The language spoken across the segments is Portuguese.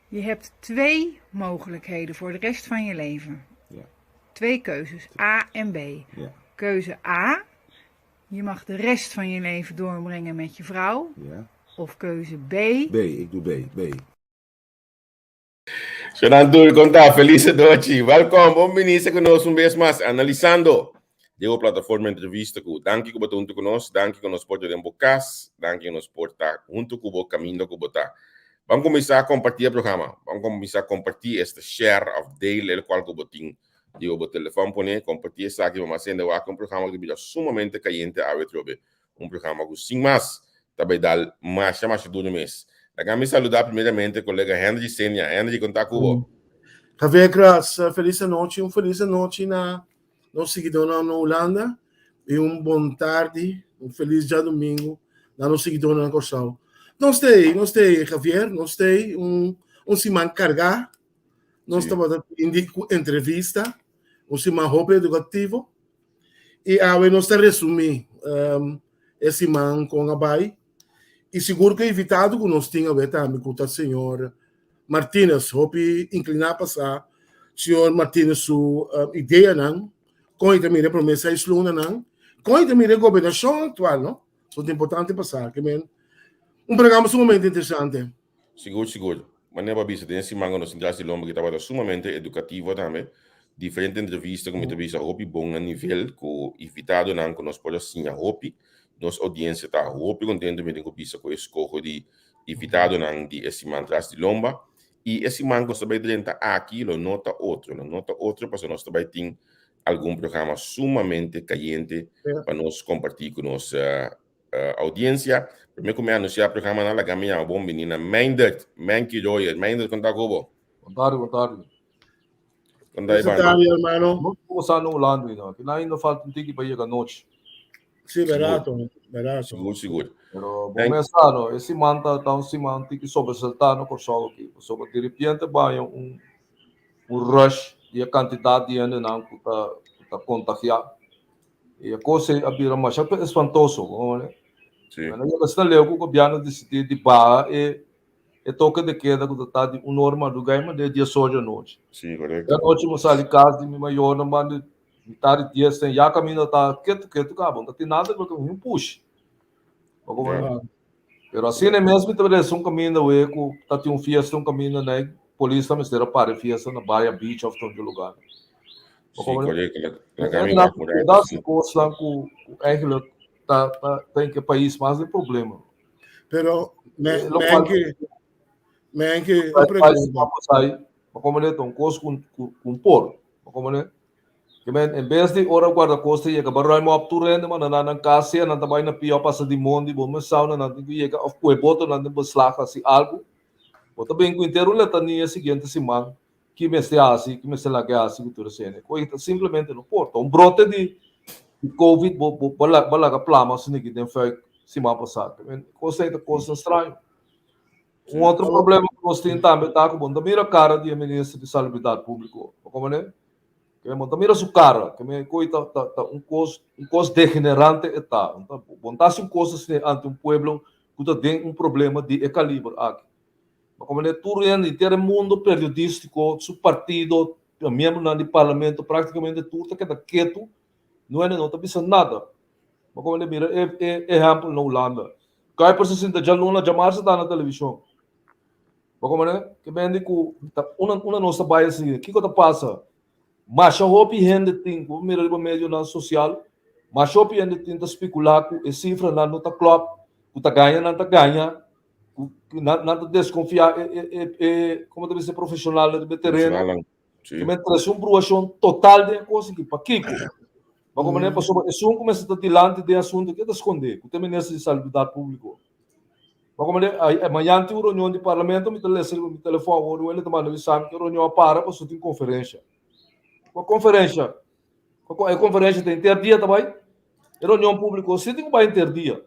Je hebt 2 mogelijkheden voor de rest van je leven. Ja. 2 keuzes, A en B. Ja. Keuze A, je mag de rest van je leven doorbrengen met je vrouw. Ja. Of keuze B. B, ik doe B. Sonando conta, feliz noite. Welkom, bom ministro conosco vez mais, analisando. Deu plataforma entrevista com danke que botou junto conosco, danke que nos pode dar bocas, danke que nos pode estar junto com o caminho que botar. Vamos começar a compartilhar o programa. Vamos começar a compartilhar este share of daily, el qual que botin. Deu o telefone pone, compartilhar isso aqui, vamos sendo um programa que é sumamente caliente a retrobe. Programa que sim mais, também dá mais do mês. Daqui saludar primeiramente o colega Henry Senia. Henry, conta com Javier Graça, feliz noite no seguidor na Holanda e bom tarde, feliz dia domingo na no seguidor na Corsal. Não sei, Javier, não sei, semana cargar, nós estamos em entrevista, semana roupa educativo e agora nós estamos resumir esse semana com a Bai e seguro que é evitado que nós tínhamos também com o senhor Martínez, hope inclinar passar, senhor Martínez, sua ideia não, com a também promessa de luna não, com a também governação atual, não? Isso é importante passar, que é programa sumamente interessante. Seguro. Mas não é para isso, tem esse mango nos Indras de Lomba que estava sumamente educativo também, diferentes entrevistas com entrevista hope bom a nível com invitado não que nós podemos sim a hope, nossa audiência está hope contente com com escolha de invitado não de esse Indras de Lomba. E esse mango também dentro aqui, nota outro para nós também tem algum programa sumamente caliente para nós compartilhar com nossa audiência. Primeiro como anunciar o programa na gaminha bom menina Mindert, Manky Royer, Mindert conta como. Boa tarde. Conta aí, hermano. Vamos começar no Holanda, não. Que ainda falta um tique para ir à noite. Sim, barato. Seguro. Pero começar, no, esse manta tá um tique sobressaltar no Corsol aqui. Sobre de repente vai rush e a quantidade de gente não que tá contagiado. E a coisa a vira mais espantoso, né? Sim. Mas eu gostaria que o governo decidir de barra e toque de queda que está de norma do game de dia soja noite. Sim, correto. A noite eu saí de casa de minha maior não manda metade dia sem já caminho tá quieto acabou, não tem nada porque um push. Pero assim é mesmo também caminho o eco tá tem fiesta caminho né polícia também será para fiesta na Baia Beach of todo lugar. Sim, correto. Dá se coisa com eigenlijk tá tem que país mais de problema. Pero me que como ele tem coisa com por como ele que em vez de ora guarda-costa e acabar aí mo turende mas na casa na também na pior passa de mundo bom mas sauna na que chega of foi boto na de beslag assim algo ou também com inteiro letania seguinte semana que me se assim que me se lá que assim tudo assim coisa simplesmente no porto brote de covid bala que plama assim que tem foi semana passada coisa estranha. Outro problema que nós temos também tá com bom mira cara de ministro de saúde pública como né que me mira sua cara que me coita tá coisa degenerante está então montar coisas ante povo que tem problema de equilíbrio aqui como ele tudo inteiro mundo periodístico seu partido membro do parlamento praticamente tudo que está quieto não está pensando nada como ele mira exemplo na Holanda cai por 60 já não chamar se está na televisão como ele que vende com uma nossa baia assim que passa mas a hopi gente tem como mira o meio na social mas a hopi gente tem especular com a cifra na nota club que tá ganha não tá ganha nada desconfiar como deve ser profissional de terreno que me traz proação total de coisa que para Kiko mas como é passou é começa a dilante de assunto que esconder que também nessa de saúde público mas como é amanhã tem reunião de parlamento me telefone ele tomando exame que reunião para tem conferência a conferência tem interdia também reunião pública você tem que vai interdia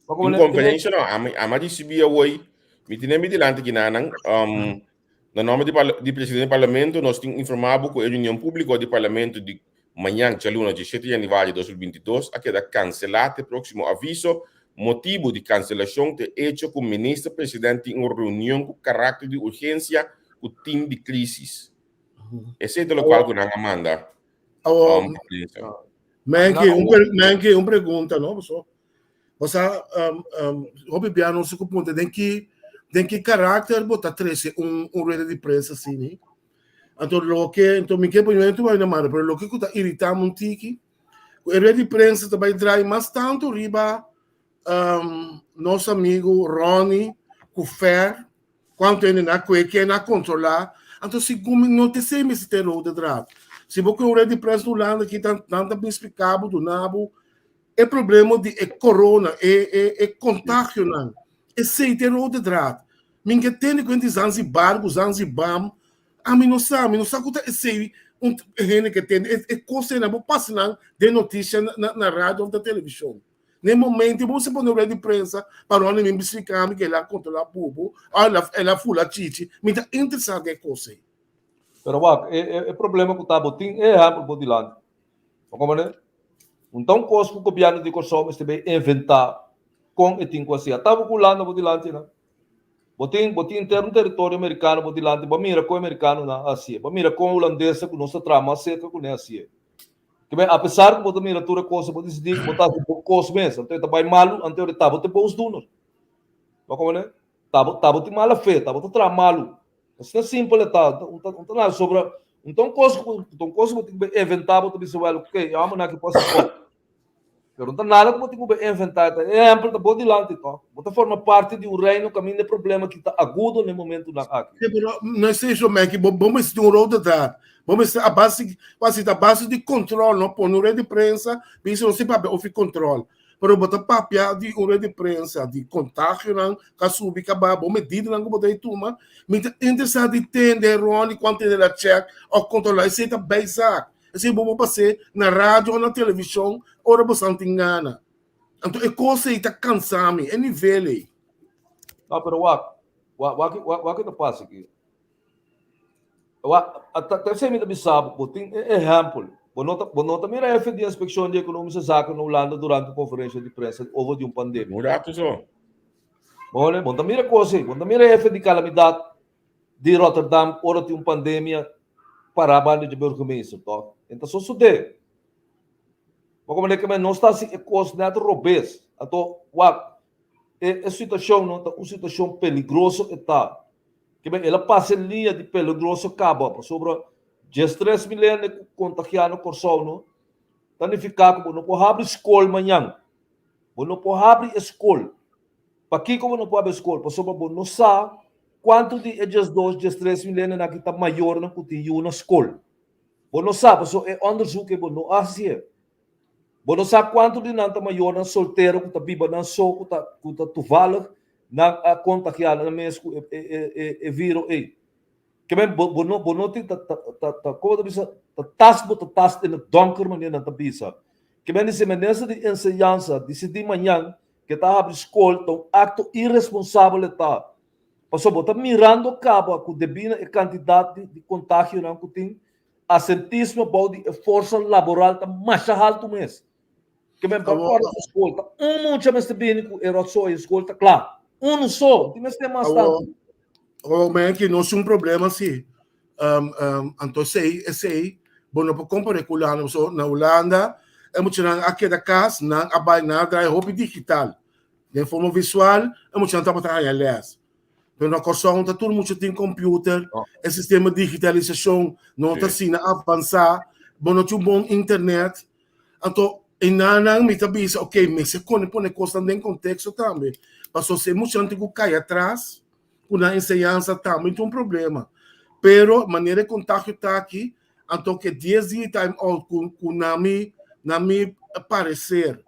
conferência não a mais subia hoje me tinha me dilante que no nome de presidente do parlamento nós temos informado que a reunião pública do parlamento de manhã, dia 7 de janeiro de 2022, a queda cancelada, próximo aviso, motivo de cancelação é hecho com o ministro-presidente em uma reunião com caráter de urgência com o time de crise. Esse é o local que nós manda. Manque, uma pergunta, não, pessoal? Você, Robi Biano, se compunta, tem que caráter botar 13, rede de prensa assim, né? Então, me quero primeiro vai na mano, pero o que está irritando um tique, a rede de prensa também traz mais tanto riba, nosso amigo Ronnie, o Fer, quanto ele na que é na controlar, então se como não te sei me se ter o de drato. Se você a rede de prensa do lado que tanto bem explicado do nabo, é problema de corona, é contágio não, é sei ter o de drato. Minha tem que Zanzibar, a mim não sabe que sei gente que tem coisa na página de notícia na rádio ou na televisão. No momento você põe na rede de prensa para onde me explicar que ela controla o povo, ela fula chichi, me está interessado que coisa. Pero o problema que está botin é rápido por dilante. Como né? Então coisa que o governo de Kosovo está bem inventar com e tem coisa. Estava pulando por dilante, né? Botin ter território americano por dilante, ba mira com americano na Ásia, ba mira com holandês que nossa trama cerca com a Ásia. Que bem, apesar que botar mira toda coisa, botar decidir botar um coisa mesmo, então está bem malo, então ele está botar bons donos. Ba como né? Tá botar mala fé, tá botar tra malo. Isso é simples, tá nada sobre então coisa que inventar botar isso vai, ok, eu amo na que possa. Pero não nada como tem que inventar, é amplo da body lante, tá? Bota forma parte de um reino caminho de problema que está agudo no momento na aqui. Não sei se que vamos ter um road da, vamos ter a base de controle, não por rede de prensa, isso não se para o controle. Pero botar papel de rede de prensa, de contágio não, casubi acaba, bom medida não botar aí turma, me interessado de entender Rony quanto ele a check ou controlar, isso é bem saco. Assim, vamos passar na rádio ou na televisão, ora você não engana. Então, é coisa que está cansando, é nível aí. Não, pero o que está passando aqui? Até você me sabe, tem exemplo. Bonota mira a de inspeção de economia saca na Holanda durante a conferência de prensa over de pandemia. Mudado só. Bonta mira coisa, bonta mira a de calamidade de Rotterdam ora de pandemia para a banda de burgemeester, tá? Então, só sude. Mas como é que não está assim, é coisa nada robês. Então, é situação, não, uma situação perigosa está. Que bem, ela passa linha de perigoso acaba, sobre 13 milhões de contagiados por não? Tanificar como não pode abrir escola amanhã. Não pode abrir escola. Para que como não pode abrir escola? Para sobre não sabe quanto de esses 13 milhões aqui está maior na que na escola. Não sabe, só é underzoek que não assim. Não sabe quanto de nanta maior na solteiro que está viva na só que está tovala na contagiada na mesmo e vírus aí. Que bem, não tem como bisa tas na donker maneira na bisa. Que bem esse menesa de ensinança de manhã que está abrindo escola, então acto irresponsável está. Passou botar mirando cabo com devina a quantidade de contágio não que tem, assentismo pode força laboral tá mais alto mesmo. Que bem para fora da escola, muito mais bem que era só a escola, claro. Só, tem mais temas tanto. Que não é um problema assim. Então sei, bom, não pode comparar com na Holanda, é muito aqui da casa, não há nada, é roupa digital. De forma visual, é muito não está aliás. Pero na Kosovo está tudo muito tem computer, o sistema de digitalização não está assim a avançar, bom, não tem um bom internet. Então, e não me está dizendo, ok, mas se põe coisa em contexto também. Passou a ser muito antigo cai atrás, com a ensinança também tem um problema. Pero a maneira de contágio está aqui, então que 10 dias de time out com na mi parecer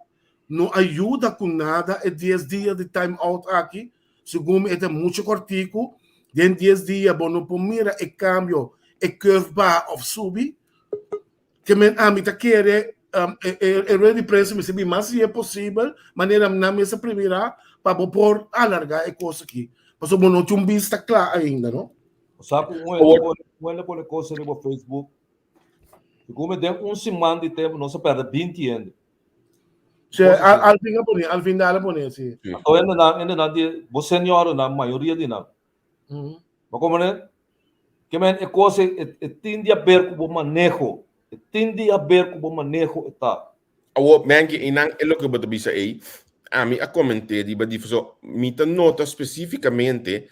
não ajuda com nada, é 10 dias de time out aqui, segundo é muito cortico, de 10 dias, bom, não pode mirar o câmbio, é curve bar ou subir, que a mim está querendo, rede de prensa me sabe mais se é possível, maneira na mesa primeira, para pôr alargar a coisa aqui. Mas o não tinha vista claro ainda, não? Sabe, ele põe coisa no Facebook, e como tem semana de tempo, não se perde 20 anos. Al final pone, sim. Então ainda não de você senhora na maioria de não. Mas como né? Que men é coisa tende a ver com o manejo, tende a ver com o manejo tá. Awo mengi inang é lo que eu bisa aí. A mim a comentei de badifuso mita nota especificamente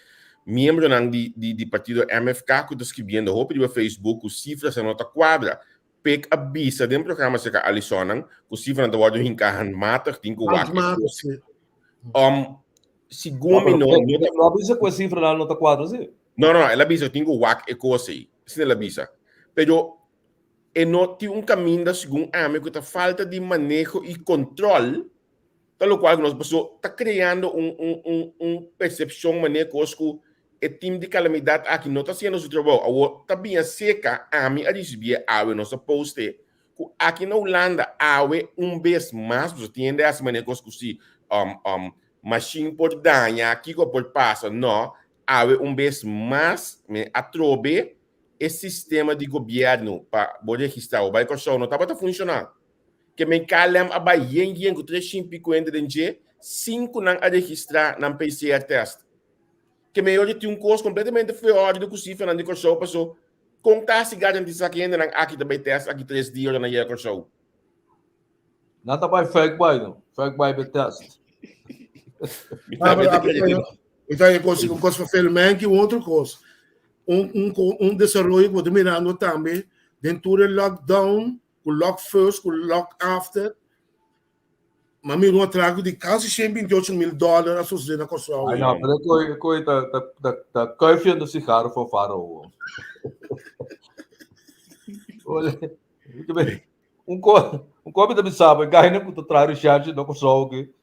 membro nang di partido MFK que tá escrevendo roupa de Facebook com cifras a nota quadra. Pek abisa dentro do programa se ka Alisonang com cifra na wado hinkahan mata tem que wak. Segundo não avisa com a cifra na nota quadra sim. Não, ela avisa tem que wak e coisa aí. Sim ela avisa. Pero não tem caminho segundo a mim que tá falta de manejo e controle. Tal qual nós pessoas está criando percepção maneira que o time de calamidade aqui não está sendo seu trabalho. Está bem seca a mim a receber a nossa post aqui na Holanda a vez mais você tem essa maneira que se machine por danha aqui que por passa não a vez mais me atrobe esse sistema de governo para registrar o bairro não estava funcionando. Que me calem a baien com 350 de 5 não a registrar na PCR test. Que me olhe tem curso completamente fora do que se faz na corso passou contar se garantir que ainda não aqui também test aqui 3 dias na corso. Nada vai fake by test. Então eu consigo fazer que outra coisa. Desenvolvimento que eu mirando também dentro do lockdown, o lock first, o lock after. Mas me trago de quase $128,000 a sua na construção. Ai não, mas coisa da curfew do cigarro foi faro. Olha, muito bem. Copo da sabe, ganha com o trabalho charge da construção que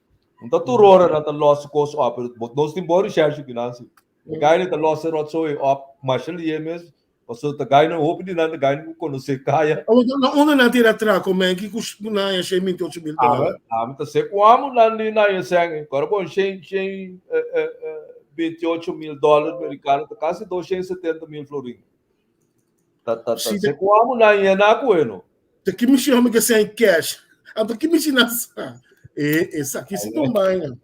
tá tudo hora na loss cost up, nós tem bom charge que não se. Ganha da loss rotso up, mas ele mesmo Paso tagay na open din na tagay ko no se kaya. Una na tira tra ko men ki kus na ya $28,000. Tá se como lá na ya sang, agora bom $28,000 americano, tá quase $270,000 florins. Tá se como na ya na ko eno. Te que me chama que sem cash. Ando que me china sa. Essa aqui se tomba ainda.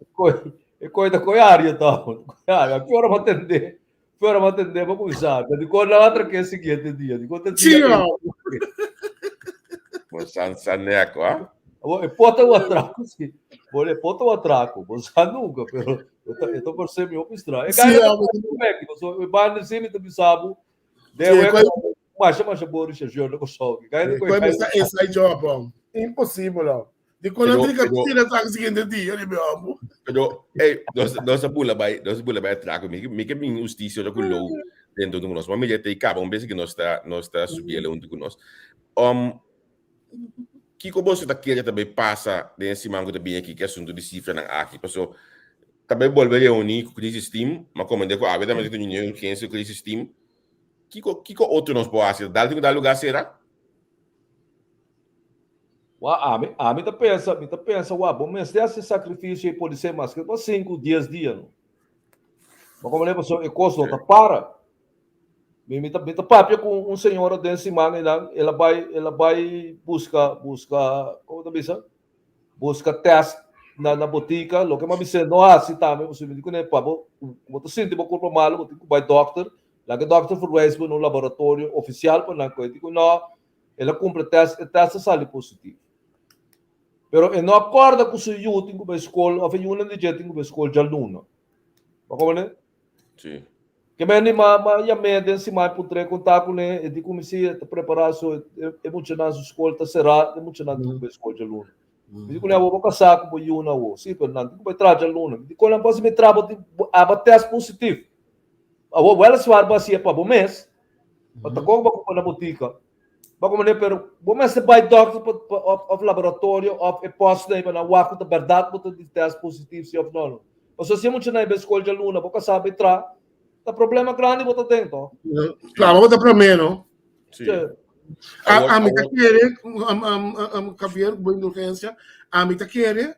Coisa área tá. Área, que hora vai atender? Fora vai atender para começar. Digo na outra que é seguinte dia. Digo tá dia. Sansaneco, ah? Pota o atraco, sim. Boleh pota o atraco. Você nunca, pero eu tô por ser meu estranho. É cara, você vai no cime do bisabu. Deu mas bora chegou no show. Essa job, impossível não. De quando eu digo que tira tá seguinte dia, ele meu amor. Pero nós bula vai atraco, me que minha justiça do low dentro do nós. Mas me tem cabo, vez que nós está subindo onde com nós. Que como você tá querendo também passa nesse mango também aqui que é assunto de cifra na aqui, passou também volver a unir com crise Steam, mas como digo, a verdade é que ninguém conhece crise Steam. Que outro nós pode fazer? Dá lugar será? A mim tá pensa, bom, mas esse sacrifício pode ser mais que 5, 10 dias, não? Mas como pessoa, o custo tá para. Me tá papia com senhora desse manga, ela vai buscar, como tá pensando? Busca teste na botica, lo que me disse, não assim também, você me diz, né, pabo, você sente um corpo malo, você vai doctor, lá que doctor foi no laboratório oficial, para não coisa, digo, não, ela cumpre teste sai positivo. Pero não acorda com o seu tem que escola, a feiura de jeito tem que escola de aluno. Como né? Sim. Que bem já me desse mais por três contato né, de comecei a preparar so emocionar a escola tá será emocionando com a escola de aluno. Digo né, vou casar com o Yuna o, sim, Fernando, que vai trazer aluno. Digo não posso me trabalhar a teste positivo. A vou ela suar bacia para o mês. Para como para na botica. Como né, pero bom mas vai doctor of laboratório of post daí para na waco da verdade botar de teste positivo se of não. Mas se muito na escola de aluno, vou casar para entrar. Tá problema grande botar dentro. Claro, botar para menos. Sim. A mim tá querer, Javier, boa indulgência, a mim tá querer,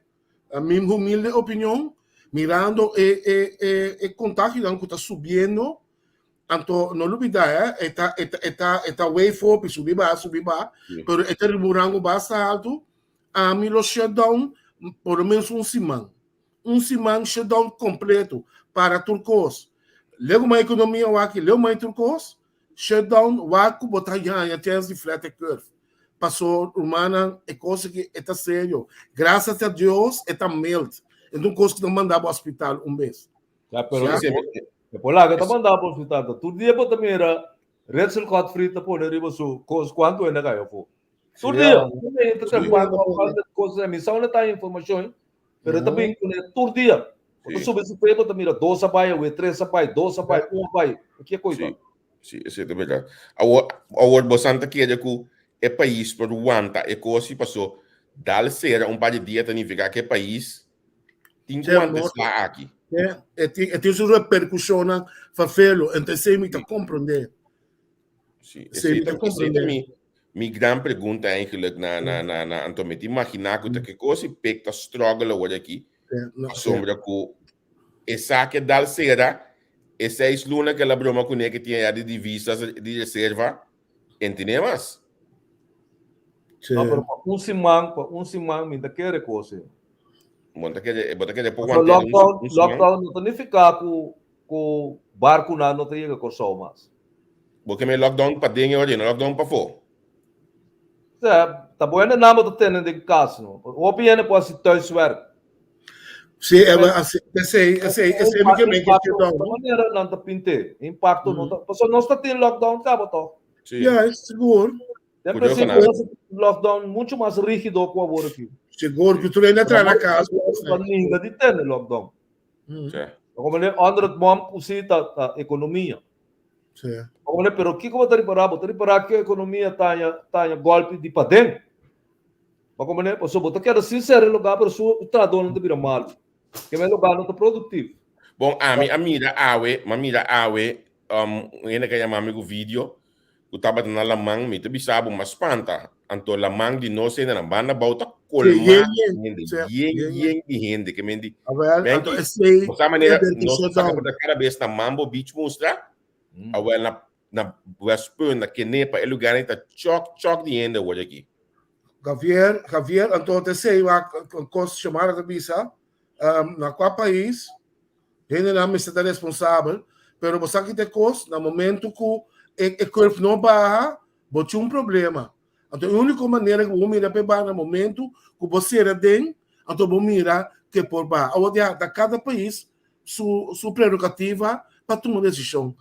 a minha humilde opinião, mirando e contágio que está subindo, então não olvidar, está way for, subir, mas está remunerando bastante alto, a mim lo shutdown, pelo menos semana. Semana shutdown completo para turcos. Lego uma economia aqui, lego uma turcos, shutdown waku botar já tens de flat curve. Passou humana é coisa que é sério. Graças a Deus é melt. Então coisa que não mandava ao hospital mês. Já, pero Já? depois lá que tá mandando para o hospital, tudo dia para também era Red cot frita por riba su quanto é na gaio fo. Tudo dia, também tem coisa missão não tá informação, pero também tudo dia. Quando soube esse peito também era 2 sapai, ou 3 sapai, 2 sapai, 1 sapai. O que é coisa? Sim, isso é verdade. Agora bastante que é que é país para Ruanda, é coisa passou dal ser par de dias tem ficar que país tem quanto está aqui. Tem sua repercussão na favelo, então você me tá compreender. Sim, minha grande pergunta eigenlijk na Antomete, imaginar que coisa pecta struggle hoje aqui, a sombra que essa que dal será, essa é luna que ela broma com que tinha de divisas de reserva, entendemos? Não, pero um simang me daquele coisa. Bota que depois lockdown não significa que o barco não tem que correr mais. Porque me lockdown para dentro hoje, não lockdown para fora. Tá bom, não é tendo de caso, não. O opinião pode ser thuiswerk. Sim, esse me que da maneira não tá pinte, impacto não tá. Porque não está tendo lockdown, tá bom? Sim, seguro. Depois lockdown muito mais rígido que o agora aqui. Seguro que tu ainda entrar na casa. Ninguém de ter lockdown. Como ele andra bom cusita a economia. Sim. Como ele pero o que como tá reparar que a economia tá golpe de padem. Como ele passou botar que era sincero lugar para o trabalho não vira mal. Que é lugar não tá produtivo. Bom, a mira awe ainda que chamar amigo vídeo, o tava na lamang, me tabi sabo mas espanta. Anto lamang de nós ainda na banda bauta colmar gente que mendi. Então esse de maneira nós saca para cada vez na Mambo Beach mostra, awel na Westpun na Kenepa, é lugar ainda choc de gente hoje aqui. Javier, então sei a coisa chamada de visa na qual país, gente não está responsável, pero você que tem coisa no momento que o curve não baixa, bote problema. Então a única maneira que vou mirar para no momento que você era dentro, então vou mirar que por baixo. Agora da cada país sua prerrogativa para tomar decisão.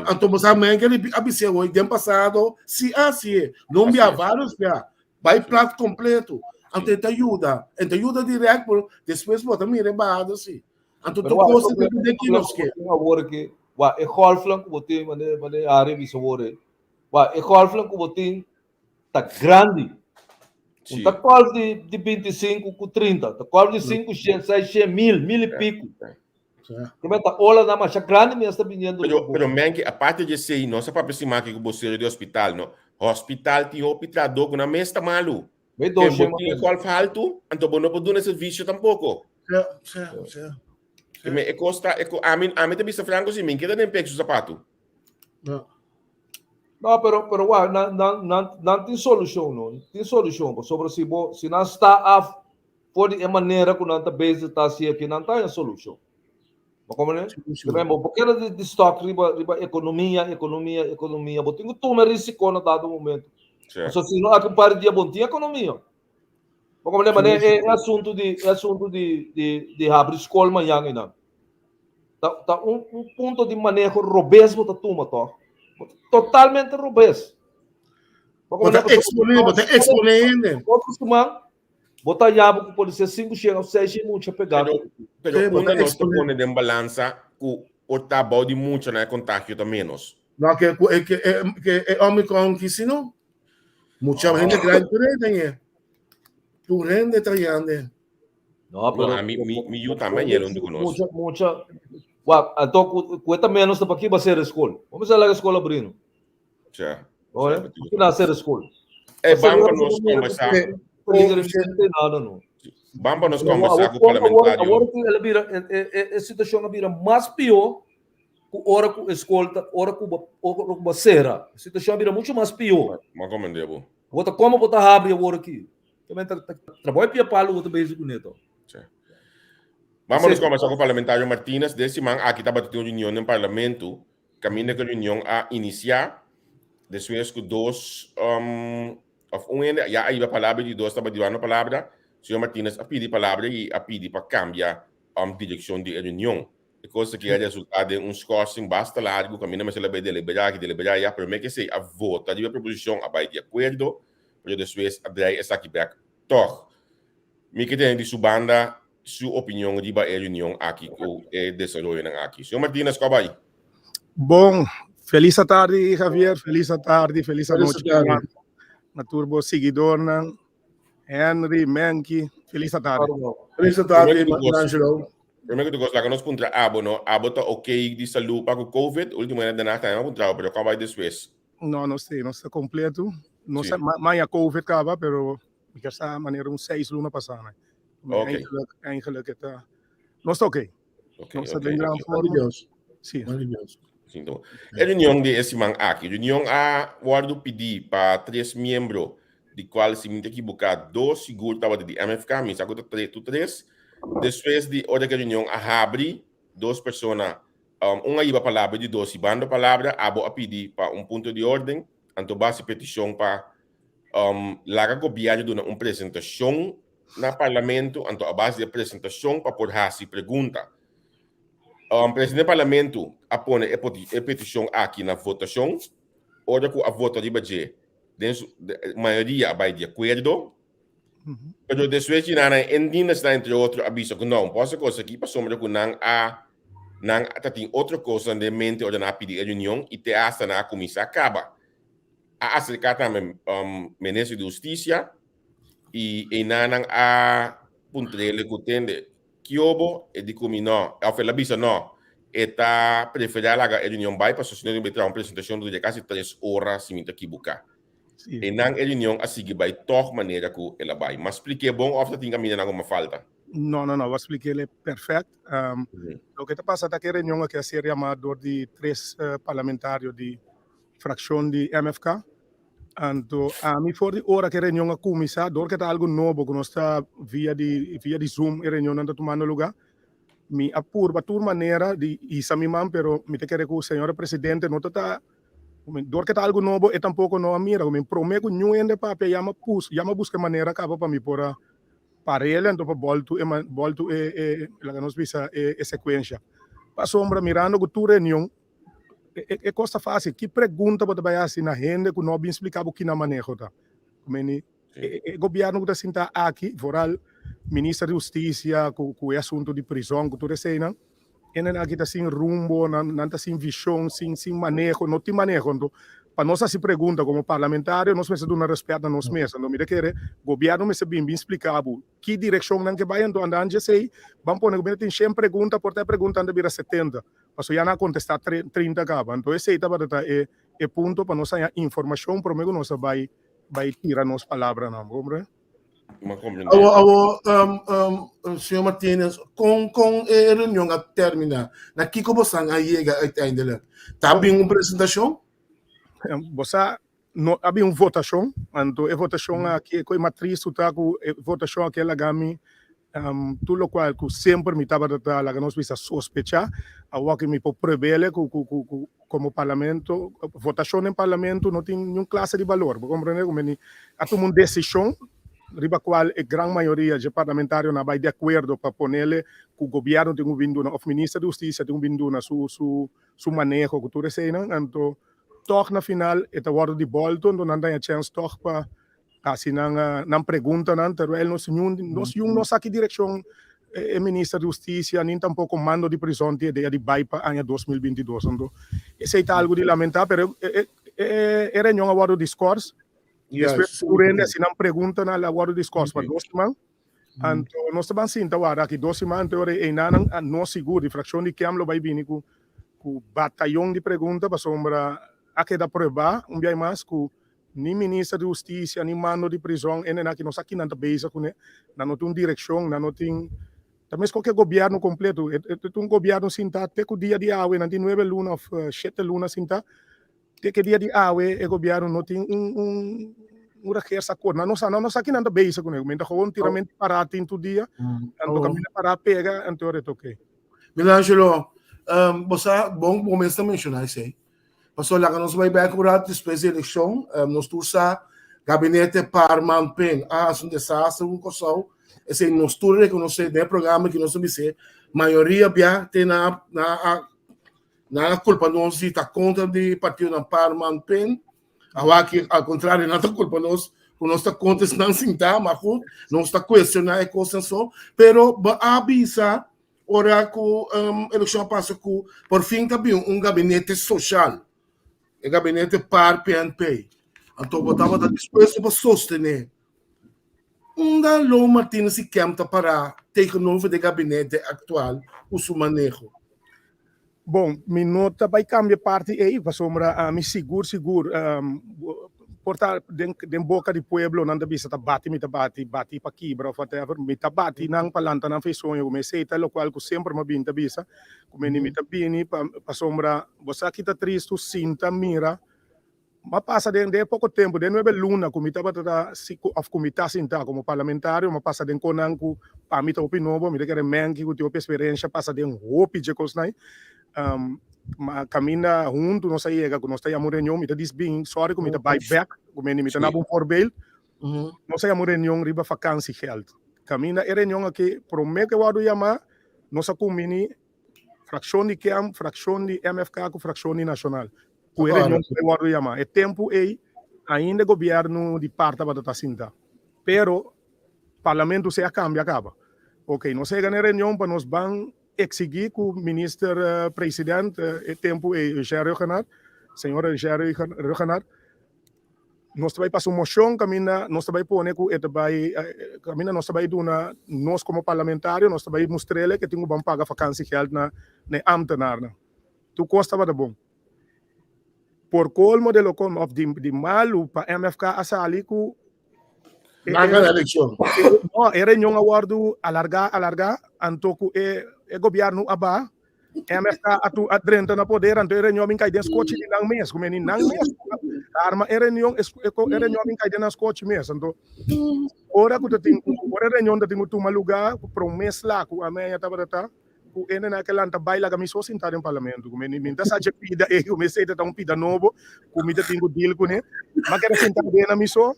Então você amanhã que ele avisou hoje, ano passado, se não via vários vai prato completo. Então te ajuda direto, depois você mira baixo assim. Então tu coisa que tem que nos que. Agora que é golflan que botem mané área visowore. É golflan que botem tá grande. Tá quase de 25 com 30, tá quase de 5, 6, 1000 e pico. Como tá ola na marcha grande mesmo está vindo. Pero men a parte de ser nossa para cima que você de hospital, não. Hospital tem operador com na mesta malu. Vem dois tem golf alto, então não pode dar serviço tampouco. Me costa, a mim também está franco se me queda nem pego o sapato. Não, pero não tem solução, não. Tem solução, sobre se não está pode de maneira que não está base está assim aqui não tem solução. Mas como né? Lembra, porque era de estoque riba economia, botar que tomar risco no dado momento. Só se não há par dia bom tinha economia. Mas como lembra, é assunto de abrir escola amanhã ainda. Tá ponto de manejo robusto da turma, tá? Totalmente robusto. Bota exponer. Outros tomar botar jabo que pode ser 5, 6 e muito pegado. Pero quando nós põe em balança, o tabu de muito né contágio também menos. Não que Omicron que se não, muita gente grande por aí tem. Tu rende traiande. Não, pero mi também é onde conosco. Muita. Então, cuesta menos para aqui vai ser a escola. Vamos lá a escola abrindo. Já. Olha, aqui não ser a escola. Vamos nós conversar. Vamos para nós conversar com o parlamentário. Agora a situação vira mais pior que a hora que a escola, hora que a serra. A situação vira muito mais pior. Mas como é bom? Como botar abre agora aqui? Também trabalho pia palo outro beijo com neto. Vamos conversar com o parlamentário Martínez. Desse man, aqui estava tendo reunião no parlamento. Caminha com a reunião a iniciar. Depois que dois, já aí a palavra de dois estava dando a palavra. O senhor Martínez a pedir palavra e a pedir para cambiar a direção de reunião. E coisa que é resultado de scoring bastante largo. Caminha, mas ela vai deliberar, já primeiro que se a vota de proposição a vai de acordo. Pero depois a daí essa aqui back. Toch, me que tem de sua banda, sua opinião de a reunião aqui ou desenvolvendo aqui. Senhor Martínez, qual vai? Bom, feliz tarde, Javier. Feliz tarde, feliz noite. Na turbo seguidor, Henry, Menki. Feliz tarde. Feliz tarde, Angelo. Primeiro que tu gosta, nós contra Abo, não? Abo tá ok de saúde para o COVID. Último ano de nada, não contra o, pero qual vai depois? Não sei, não está completo. Não sei, mas a COVID acaba, pero que essa maneira 6 luna passada. Ok. Eigenlijk está. Não está ok. Não está bem grande forma. Maravilhoso. Sim. Maravilhoso. Então, a reunião de esse man aqui, reunião a guardo pedir para 3 membros, de qual se me equivocar 2 seguros estava de MFK, me sacou 3. Depois de outra reunião a abrir 2 pessoas, uma iba palavra de 2 bando palavra, a pedir para ponto de ordem, então base petição para lá o governo dar uma apresentação na parlamento, então a base de apresentação para poder fazer pergunta. O presidente do parlamento apone a petição aqui na votação, ora que a votação de budget, a maioria vai de acordo, mas depois de nada, entre outros aviso que não, posso coisa aqui para sombra que não tem outra coisa de mente ou na pedir a reunião e te hasta na comissão acaba. A acercar também ministro de Justiça e não a puntrele que tem que obo e de como não, ao falar bisa não, está preferida a reunião vai para sostener uma apresentação de quase 3 horas se me equivocar. E não a reunião a seguir vai toda maneira que ela vai. Mas explique bom ou se tem caminho alguma falta? Não, vou explicar ele perfeito. O que está passando é que a reunião aqui é ser chamada de 3 parlamentários de fração de MFK. Então, a mim foi hora que a reunião a começar, dor que está algo novo, que nós está via de Zoom, a reunião está tomando lugar. Me apurba de maneira de isso me man, pero me te quero que o senhor presidente não está dor que está algo novo e tampouco não mira, me prometo que não ende para chama busca maneira acaba para me para ele, então para volto la nos visa sequência. Para sombra mirando que tu reunião é coisa fácil. Que pergunta pode vai assim na gente que não bem explicado que na manejo tá. Como o governo que está aqui, foral ministro de Justiça, com o assunto de prisão, que tu recém, ele aqui está sem rumbo, não está sem visão, sem manejo, não tem manejo. Então, para nós se pergunta como parlamentário, nós precisamos dar respeito a nós mesmos. Então, mira que o governo me bem explicado que direção não que vai, então andando sei, vamos pôr, o governo tem 100 perguntas, por ter perguntando vira 70. Mas já não contestar 30 acaba. Então, esse é ponto para nós ter informação, para mim, nós vai tirar nossas palavras, não, compreende? Senhor Martínez, com a reunião a terminar, na que como você chega ainda? Tá bem uma apresentação? Você havia uma votação, então a votação aqui com a matriz, a votação aqui ela gami, tudo o qual sempre me estava lá que nós visa sospechar, a que me prevele como parlamento, votação em parlamento não tem nenhuma classe de valor, compreende? Como a tomar uma decisão riba qual a grande maioria de parlamentários não vai de acordo para ponerle que o governo tem vindo na, o ministro da Justiça tem vindo na su manejo que tu recém, então toch na final é o hora de volta, então não tem a chance toch para assim não pergunta não, pero ele não sabe que direção o ministro da Justiça nem tampouco mando de prisão de ideia de vai para ano 2022, então esse é algo de lamentar, pero é reunião agora discurso. Yes, se não pergunta na agora o discurso para 2 semanas, então nós estamos assim, agora que 2 semanas é não seguro, a fração de Câmara vai vir com o batalhão de perguntas para sombra a que dá prova, dia mais que nem ministro de Justiça, nem mando de prisão, que nós aqui não está bem com não tem direção, não tem também qualquer governo completo, é um governo sinta até que o dia de água, não tem 9 lunas, 7 lunas sinta que dia de água o governo não tem ura quer essa cor, não aqui nada base com ele, mas gewoon tiramente parado em todo dia, então caminha para pega, então é ok. Milangelo, você bom momento também mencionar isso aí. Passou lá que nós vai bem curado depois da eleição, nós tursa gabinete Parman Pen, um desastre, um coçal, esse nós tursa reconhecer né programa que nós subisse, maioria bem tem na culpa nós de tá contra de partido na Parman Pen, aqui ao contrário não tá culpa nós está contra não sinta, mas não está questionando a consenso, pero avisa ora que eleição passa que por fim também gabinete social, o gabinete par PNP. Então botava da disposto para sostener. Da Lô Martins se quer para ter novo de gabinete atual o seu manejo. Bom, minha nota vai cambiar parte aí, para sombra, me seguro, portar den boca de pueblo não da bisa bati para quebra whatever me bati nang palanta nang feisonho me seita lo qual que sempre me binta bisa come ni mita bini pa sombra você kita triste sinta mira ma passa de pouco tempo de 9 luna como estava se of comita sinta como parlamentário ma passa den conan ku pa mita opinovo me quer mengi ku teu experiência passa den hopi je cosnai caminha junto, nós chega, nós temos reunião, me diz bem, sorry, me buy back, como me dá um voorbeeld, nós temos reunião riba vakantie geld. Caminha é reunião aqui, promete que vou chamar, nós comini fração de CAM, fração de MFK, com fração de nacional. Com reunião que vou chamar, é tempo aí, ainda o governo de parte para estar sinta, pero parlamento se acaba. Ok, nós chega na reunião para nós vamos exigir que o ministro presidente tempo Gerry Regenaar, senhor Gerry Regenaar, nós também passamos moção, caminha, nós também põe que caminha, nós também dona, nós como parlamentário, nós também mostrele que temos bom pagar vacância geld na ambtenaar. Tu costa vai bom. Por colmo de lo of de malu para MFK asali ku na eleição. No, era reunião aguardo alargar, antoku o governo aba MFK atu adrenta na poder anto era reunião cai dentro coche de nang mês como nang mês arma era reunião cai dentro coche mês anto ora que tem ora reunião da tem tu maluga para mês lá ku amanhã tava data ku ena naquela anta baila que me só sentar em parlamento como nem minta sa pida o me sei um pida novo ku me tem deal com né mas quero sentar bem na missão.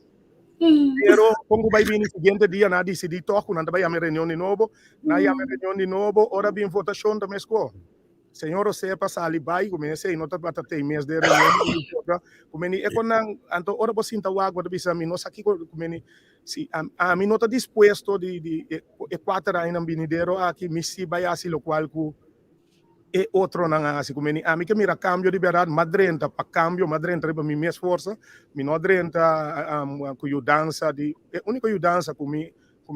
Pero como vai vir no seguinte dia na decidi toco não vai a reunião de novo na ia reunião de novo ora bem votação da mesco senhor você passa ali vai como sei não tá para ter mês de reunião como nem é quando anto ora você sinta o água da bisa mim nós aqui como nem se a mim não tá disposto de quatro aí na binideiro aqui me se vai assim lo qual e outro não assim como nem a mim que mira cambio de verdade madrenta para cambio madrenta riba mi minha força mi não adrenta com o dança de a única dança como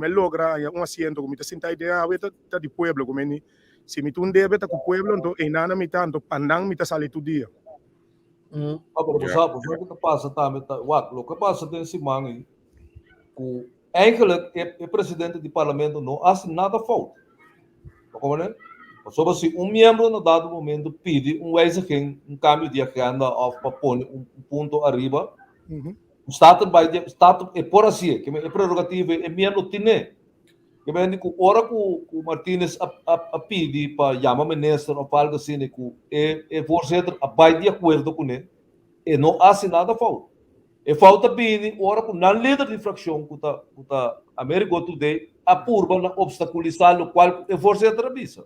logra um assento como te sinta ideia tá de pueblo como nem se me tunde beta com pueblo então e nana me tanto pandang me tá sali todo dia Apa que passa também o que passa tem esse mangue o eigenlijk o presidente do parlamento não faz nada falta como né sobre se membro no dado momento pede wijziging, cambio de agenda ou para pôr ponto arriba, o Estado é por assim, que é prerrogativa, é membro tiene. Que vem que hora que o Martínez a pede para chamar ministro ou algo assim, que é voorzitter vai de acordo com ele, e não faz nada falta. E falta pede, hora que não líder de fração que tá América Today, a purba na obstaculizar o qual é voorzitter avisa.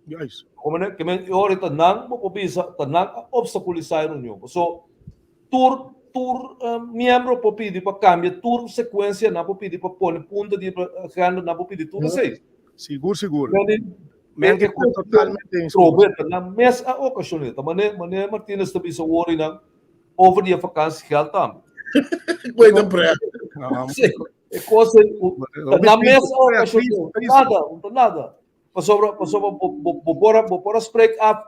Yes. Como né? Que men ora tanang mo pobisa tanang obstaculizar a união. So tur membro popidi para cambia tur sequência na popidi para pôr ponto de agenda na popidi tudo sei. Seguro. Men que totalmente problema na mes a ocasião. Mané Martínez também se worry na over die vakantie geld tam. Coisa para. É coisa na mes a ocasião. Nada. Passou por spreek af,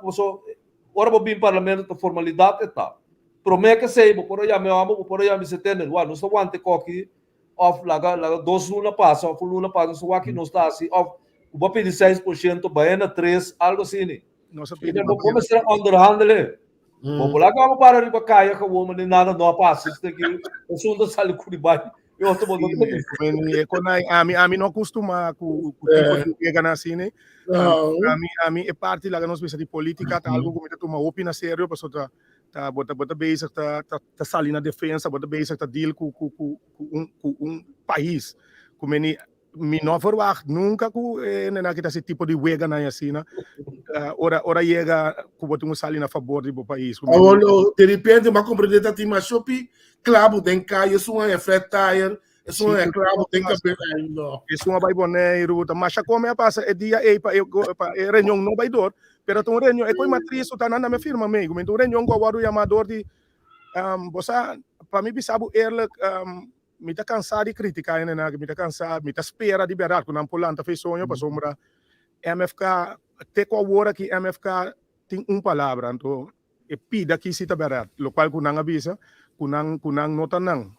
ora vou vir parlamento de formalidade e tal. Promete que sei, por já me amo, por já me setembro, não estou ante coque, of laga 2 luna passa, of luna passa, só aqui não está assim, of vou pedir 6%, baiana 3, algo assim. Nossa pedi. Vamos começar a underhandle. Popular que vamos parar com a caia, que o homem nem nada não passa. Isso aqui, eu sou um dos ali com o bairro. Eu estou botando a mim não costuma com tipo de ganhar assim, né? Não. A mim é parte lá que nós pensamos de política, tá algo como uma opina sério, pessoa tá bota basic tá sali na defesa, bota basic tá deal com país, como me não verwacht nunca com na que esse tipo de wega na assim, né? Ora chega com botar sali na favor do país. De repente, uma compreendida tem uma shopping, claro, tem caia, isso é flat tire, isso é claro, tem que não. Isso é baiboneiro, mas como é passa é dia para reunião não vai dor, pero tu reunião é com matriz tá na minha firma amigo, mas tu reunião com o chamador de você para mim bisabo ele me tá cansado de criticar né, me tá cansado, me tá espera de verdade quando não polanta fez sonho para sombra MFK te com a hora que MFK tem palavra, então e pida que se tá verdade, lo qual com não avisa, com não nota não.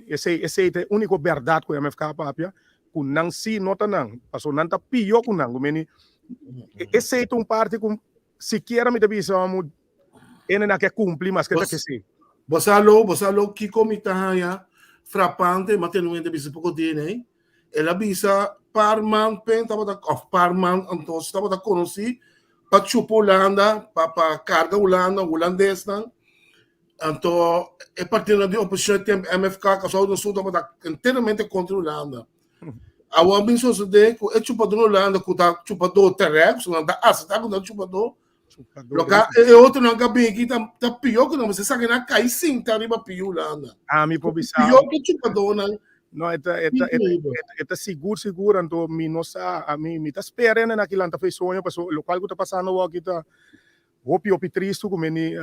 Esse é a única verdade que eu me ficar papia, que não se nota não, passou não tá pior que não, esse é parte que sequer me devia vamos ele não quer cumprir, mas que tá que sim. Você alô, que comita ya frapante, mas tem um entrevista pouco de né? Ela avisa parman pen tava da parman então estava da conheci para chupar Holanda, para carga holandês não. Então, é partindo de oposição tem MFK, que só no sul estava inteiramente controlando. A homem só se deu que é chupador Holanda, que tá chupador terrestre, não dá tá com chupador. Local é outro não gabi aqui tá pior que não, você sabe na cai sim, tá riba pior Holanda. Me pobisa. Pior que chupador não. Eta seguro então me nossa a mim me tá esperando naquilo anta fez sonho, passou o local que tá passando aqui tá Hopi triste como ni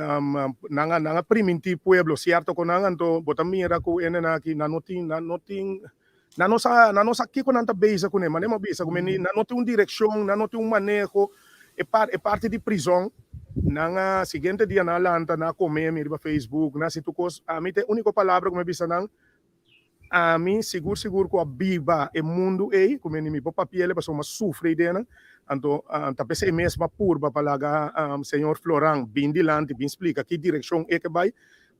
nanga primitivo pueblo cierto con nanga to botam mira ko ene na ki na noting na nossa aqui com nanta base com ema nemo bisa como ni na noting direção na noting manejo é parte de prisão nanga seguinte dia na lanta na comer mi riba Facebook na situ cos a mim te única palavra como bisa nang a mim seguro com a biba e mundo ei como ni mi papel para uma sofrer dena então tapese mesma purba palaga senhor Florang bindilante bin explica que direção é que vai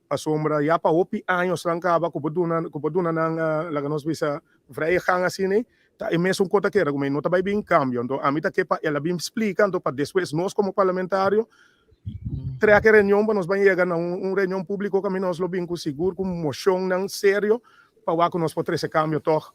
a sombra já para opi anos lang kaba ko poduna nang laga nos bisa vrei gang assim né tá é mesmo conta que era como não tá vai bem cambio então a mim tá que ela bin explica então para depois nós como parlamentário terá que reunião para nós vai chegar na reunião público que nós lo bin com seguro com moção não sério para que nós poder esse cambio toch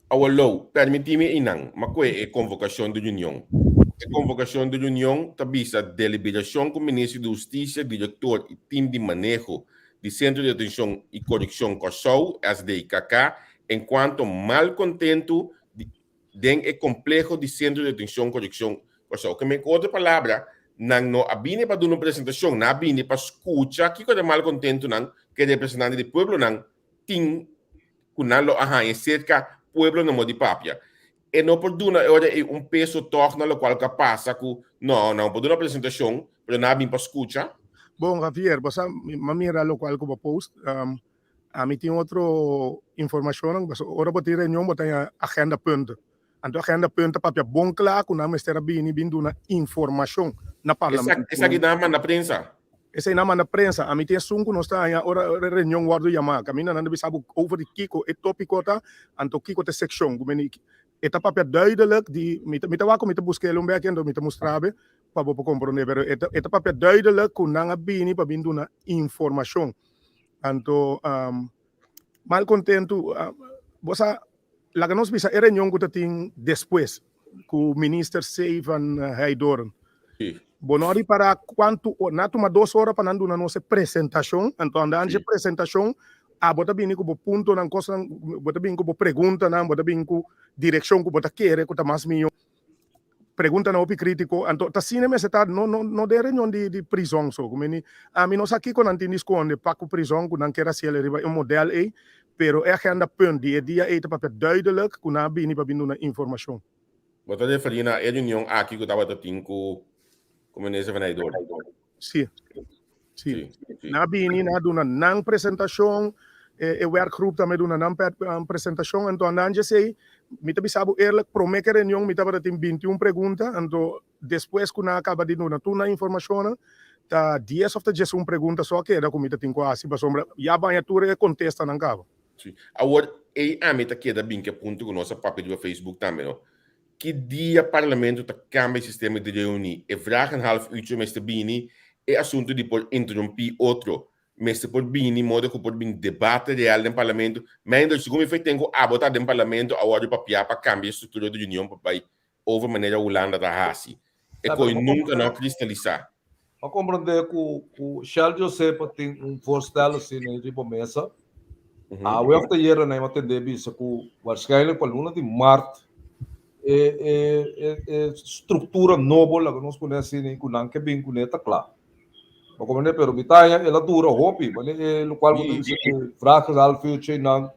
Our law, permite-me inang, makué é convocação da União. A convocação da União tabisa deliberação com o Ministro da Justiça, diretor e time de manejo do Centro de Atenção e Correção COSOU, SDIKK, enquanto malcontento den é complexo do Centro de Atenção e Correção COSOU. Que me outra palavra, não abine para dar uma apresentação, não abine para escutar que é malcontento não, que é representante do povo não, tem que não é cerca pueblo no de papia. E não por duna é peso torna lo qual que passa com não por uma apresentação, pero não bem para escutar. Bom, Javier, você mira lo qual que post. A mim tem outra informação, mas ora botar reunião botar agenda ponto. Então agenda ponto papia bom claro que não estará bem uma informação na parlamento. Essa aqui dá na prensa. Essa é na prensa. A mim tem sunco não está aí ora reunião guardo chamar. Camina não deve saber over de Kiko e tópico tá, anto Kiko te section, como ni eta papel duidelijk die met wako met buscar um beco então met mostrar para você compreender, pero eta papel duidelijk que não abini para vir uma informação. Anto mal contento você lá que nós bisa era reunião que tem depois que o ministro Seivan Heidoren. Bonori para quanto na toma 2 horas para não dar nossa apresentação, então andando de apresentação a bota bem com o ponto na coisa, bota bem com a pergunta, não bota bem com direção que bota querer, que tá mais meio pergunta não crítico, então tá cinema se tá não de reunião de prisão só, como ni a mim nós aqui quando antes esconde para com prisão que não quer ser ele um modelo aí, pero é agenda ponto dia é tá para duidelijk que não bem para vir uma informação. Bota de farina é reunião aqui que tava com como nesse vereador. Sim. Na bini na duna nang apresentação e werkgroep também duna nang apresentação então andando sei mita bisabo eerlijk promete reunião mita para tem 21 perguntas então depois que na acaba de duna tuna informação tá 10 of the just pergunta só que era comida tem quase para sombra já banha tudo contesta não cabo. Sim. Agora, a meta que é bem que ponto com nossa papel do Facebook também, não? Que dia parlamento tá cambia sistema de reunião e vragen half uurtje met de bini e assunto de por interromper outro. Mas por bini modo que por bem debate real no parlamento, mas ainda segundo me tenho a botar no parlamento a hora para cambiar a estrutura da união para over maneira Holanda da raci. E coi nunca não cristalizar. Eu compreender que o Charles Joseph tem voorstel assim na mesa. A outra year na eu atender isso que waarschijnlijk para luna de março estrutura nova lá que nós conhecemos em Kunang que bem conecta claro. Eu compreender pero bitanha ela dura hopi, mas o qual você diz que fracas al future não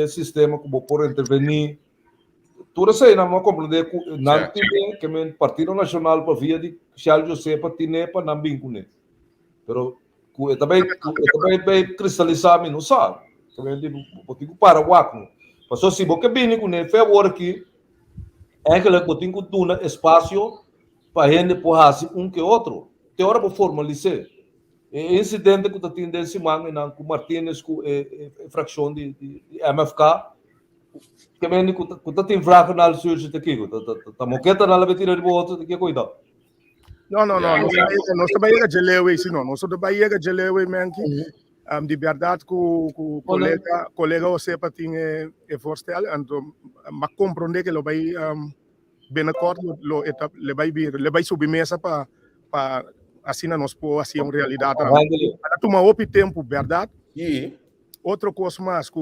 sistema que por intervenir. Tudo isso aí não compreender que não tem que o Partido Nacional para via de Charles Joseph para ter para não bem com ele. Pero também bem cristalizar me não sabe. Também digo para o água. Passou se você bem com ele, foi agora que é que ele tem que dar espaço para gente porrasse que outro. Tem hora para formalizar. Incidente que está tendo esse manhã com Martínez com fração de MFK. Que bem que tá tem fraco na surge aqui, tá moqueta na betira de boa, que cuidado. Não, nós também é gelewe isso não, nós também é gelewe manki. De verdade que o colega você para tinha voorstel, então mas compreender que ele vai bem acordo, ele vai subir mesa para assim nós pôr assim uma realidade. Para tomar outro tempo, verdade? Outra coisa mais que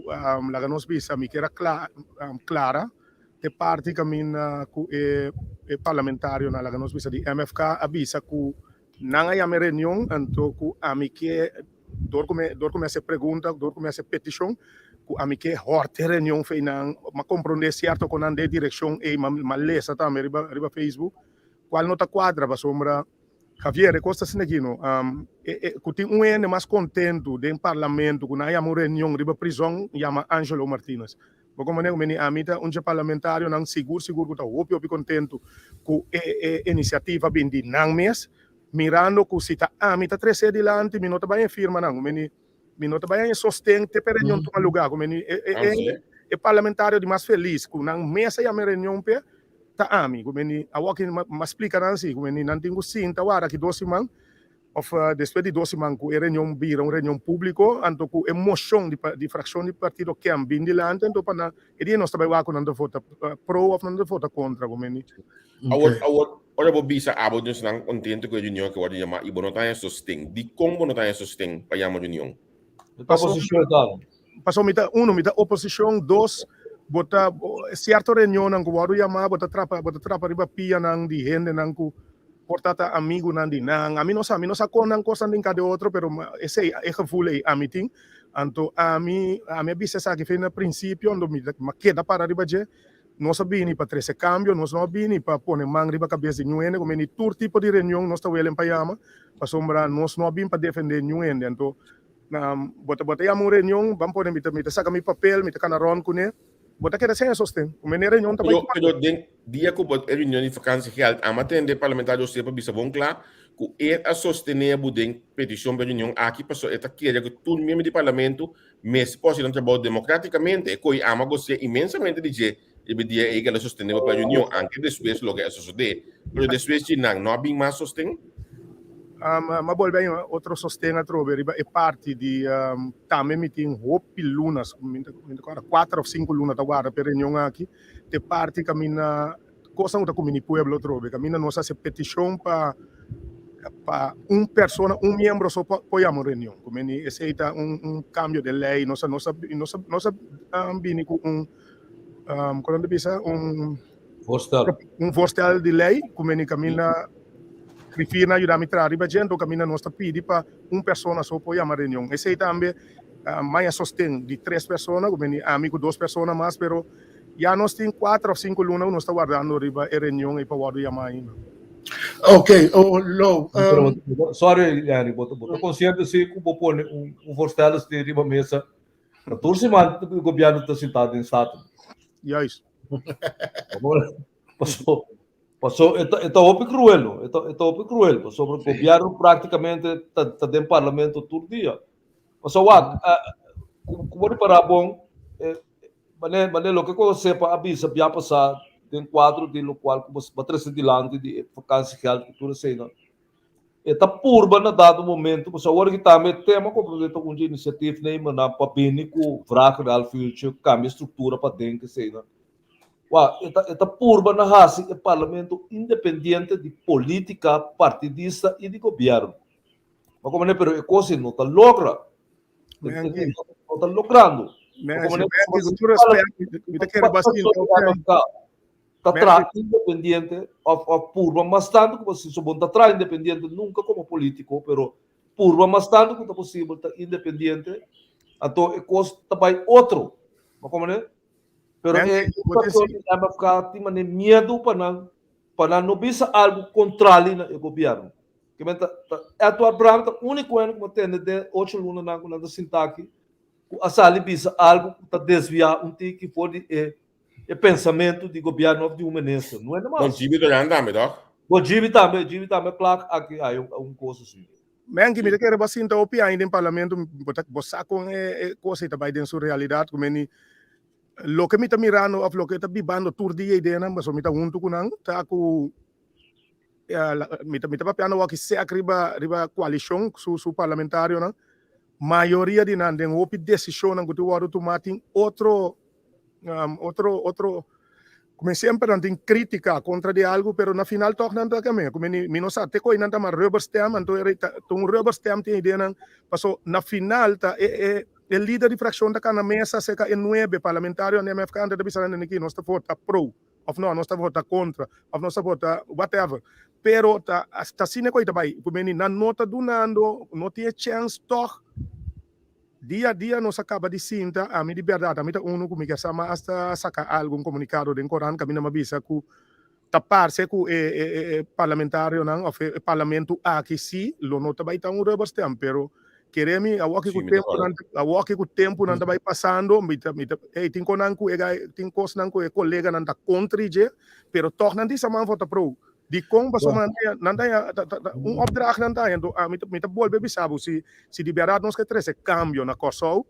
lá nós vimos que era clara, de parte que é parlamentário na lá nós vimos de MFK avisa que não há reunião, então que a mim que dor começa a pergunta, dor começa a petição, que a mim que horte reunião foi não, mas compreender certo com a direção e malesa também riba Facebook, qual nota quadra para sombra Javier, costa sinagino, que tem ano mais contento dentro do parlamento, que não há uma reunião de prisão, chama Angelo Martínez. Porque como eu me amita, parlamentário não seguro que está opi contento com a iniciativa bem de não mês, mirando que se está amita 3 adiante, me nota bem firma não, me nota bem sustente para reunião tomar lugar, como é parlamentário de mais feliz, que não mês é uma reunião pe tá amigo, meni a walking mas explica assim, meni não tenho cinta agora que 12 man of depois de 12 man com reunião bira, uma reunião público, então com emoção de fração de partido que am bem dilante, então para ele nós também vai com não vota pro ou não vota contra, meni. Ora bobisa abo dus não contente com a união que vai chamar e bonotanha sustém. De como bonotanha sustém para chamar união. Passou mita oposição, 2 bota certa reunião não guardo chamar bota trapa riba pia não de gente não ku portata amigo não de não a mim não sabe com não coisa nem cada outro pero esse é gevoel a mim tem então a mim bisa sabe que no princípio onde me queda para riba je não sabia nem para trazer cambio não sabia nem para pôr mão riba cabeça de nenhum como nem todo tipo de reunião nós está vendo para chama para sombra nós não bem para defender nenhum então bota uma reunião vamos pôr me saca meu papel me canaron com ele bota que sem sostém. O menino reunião também. Pero dia que bota reunião de vacância real, a matéria parlamentar sempre bisa bom claro, que a sostener budem petição para reunião aqui passou eta queria que todo membro do parlamento mas possa não trabalhar democraticamente, coi ama você imensamente dizer e dia é que ela sostener para reunião, anche depois logo é suceder. Pero depois de não há bem mais sostém. Ma vuol bene altro sostegno a trovare è parte di tame meeting hopi lunas 4 o 5 lunas da guarda per reunião aqui te parte cammina cosa uta come ni pueblo trove cammina nossa se petição para persona membro só apoiamo reunião come ni aceita cambio de lei nossa bini com quando bisa forstel de lei come ni cammina Rifina aiutami tra arriba gente cammina nostra pidi para persona só poi a reunião. Esse aí também mais sostém de 3 pessoas, como amigo 2 pessoas mais, pero já nós tem 4 ou 5 lunas nós está guardando arriba a reunião e para guardar chamar ainda. Ok, Low. Sorry, Yanni, botou consciente se que vou pôr forstel de arriba mesa. A toda semana o governo está sentado em estado. E é isso. Passou Passou, esta é cruel, esta é cruel, sobre o governo praticamente está dentro do parlamento todo dia. Passou, como é para bom, mas o que você avisa, já passar tem quadro de lo qual você vai trazer dilante de vacância real que tudo sei, não. Está purba na dado momento, mas agora que também tema comprometo com de iniciativa nem mandar para bem com vraco real future, cambia estrutura para dentro que sei, não. Esta purba na raça é parlamento independente de política partidista e de governo. Mas como é, pero a coisa não está logra, não está logrando. Está atrás independente, a purba mais tanto que você suponho está atrás independente nunca como político, pero purba mais tanto que está possível estar independente, então a coisa também outro. Mas como é? Pero tem medo para não bisa algo contrário no governo. Que é atuar branco, o único ano que tem de 8 lunas na sintaxe, a sala bisa algo que está desviar que for de pensamento de governo de uma ministra. Não é normal. Bom, Gibi também, tá? Bom, Gibi também, claro, aqui há coisa assim. Men que me quer bastante opinião ainda em parlamento, botar com coisa também dentro sua realidade, como é lo que me está mirando, ou lo que está bibando tur dia ideia, mas me está junto com não, tá com me está papiando aqui se riba coalição su parlamentário, não, maioria de não tem outra decisão não que tu vai tomar tem outro como sempre não tem crítica contra de algo, pero na final toch não tá também, como me não sabe, te coi não tá mais rubber stamp, então rubber stamp tem ideia não, passou na final tá o líder de fração da na mesa seca em 9 parlamentário na MFK anda de bisana aqui nós está vota pro ou não nós está vota contra ou nós está vota whatever pero tá sine coisa vai como na nota do nando não tinha chance toch dia a dia nós acaba de sinta a minha liberdade a minha uno comigo sama hasta sacar algum comunicado do Coran que a minha mabisa ku tapar-se com o parlamentário não ou parlamento aqui sim lo nota vai estar rubber stamp pero queremos a walk com tempo não vai passando tem conan com tem coisa não com colega não tá contra je pero toch não diz man vota pro de como passou não tem opdracht não tem então a mim tá bom bebê sabe se liberar nós que trazer cambio na Kosovo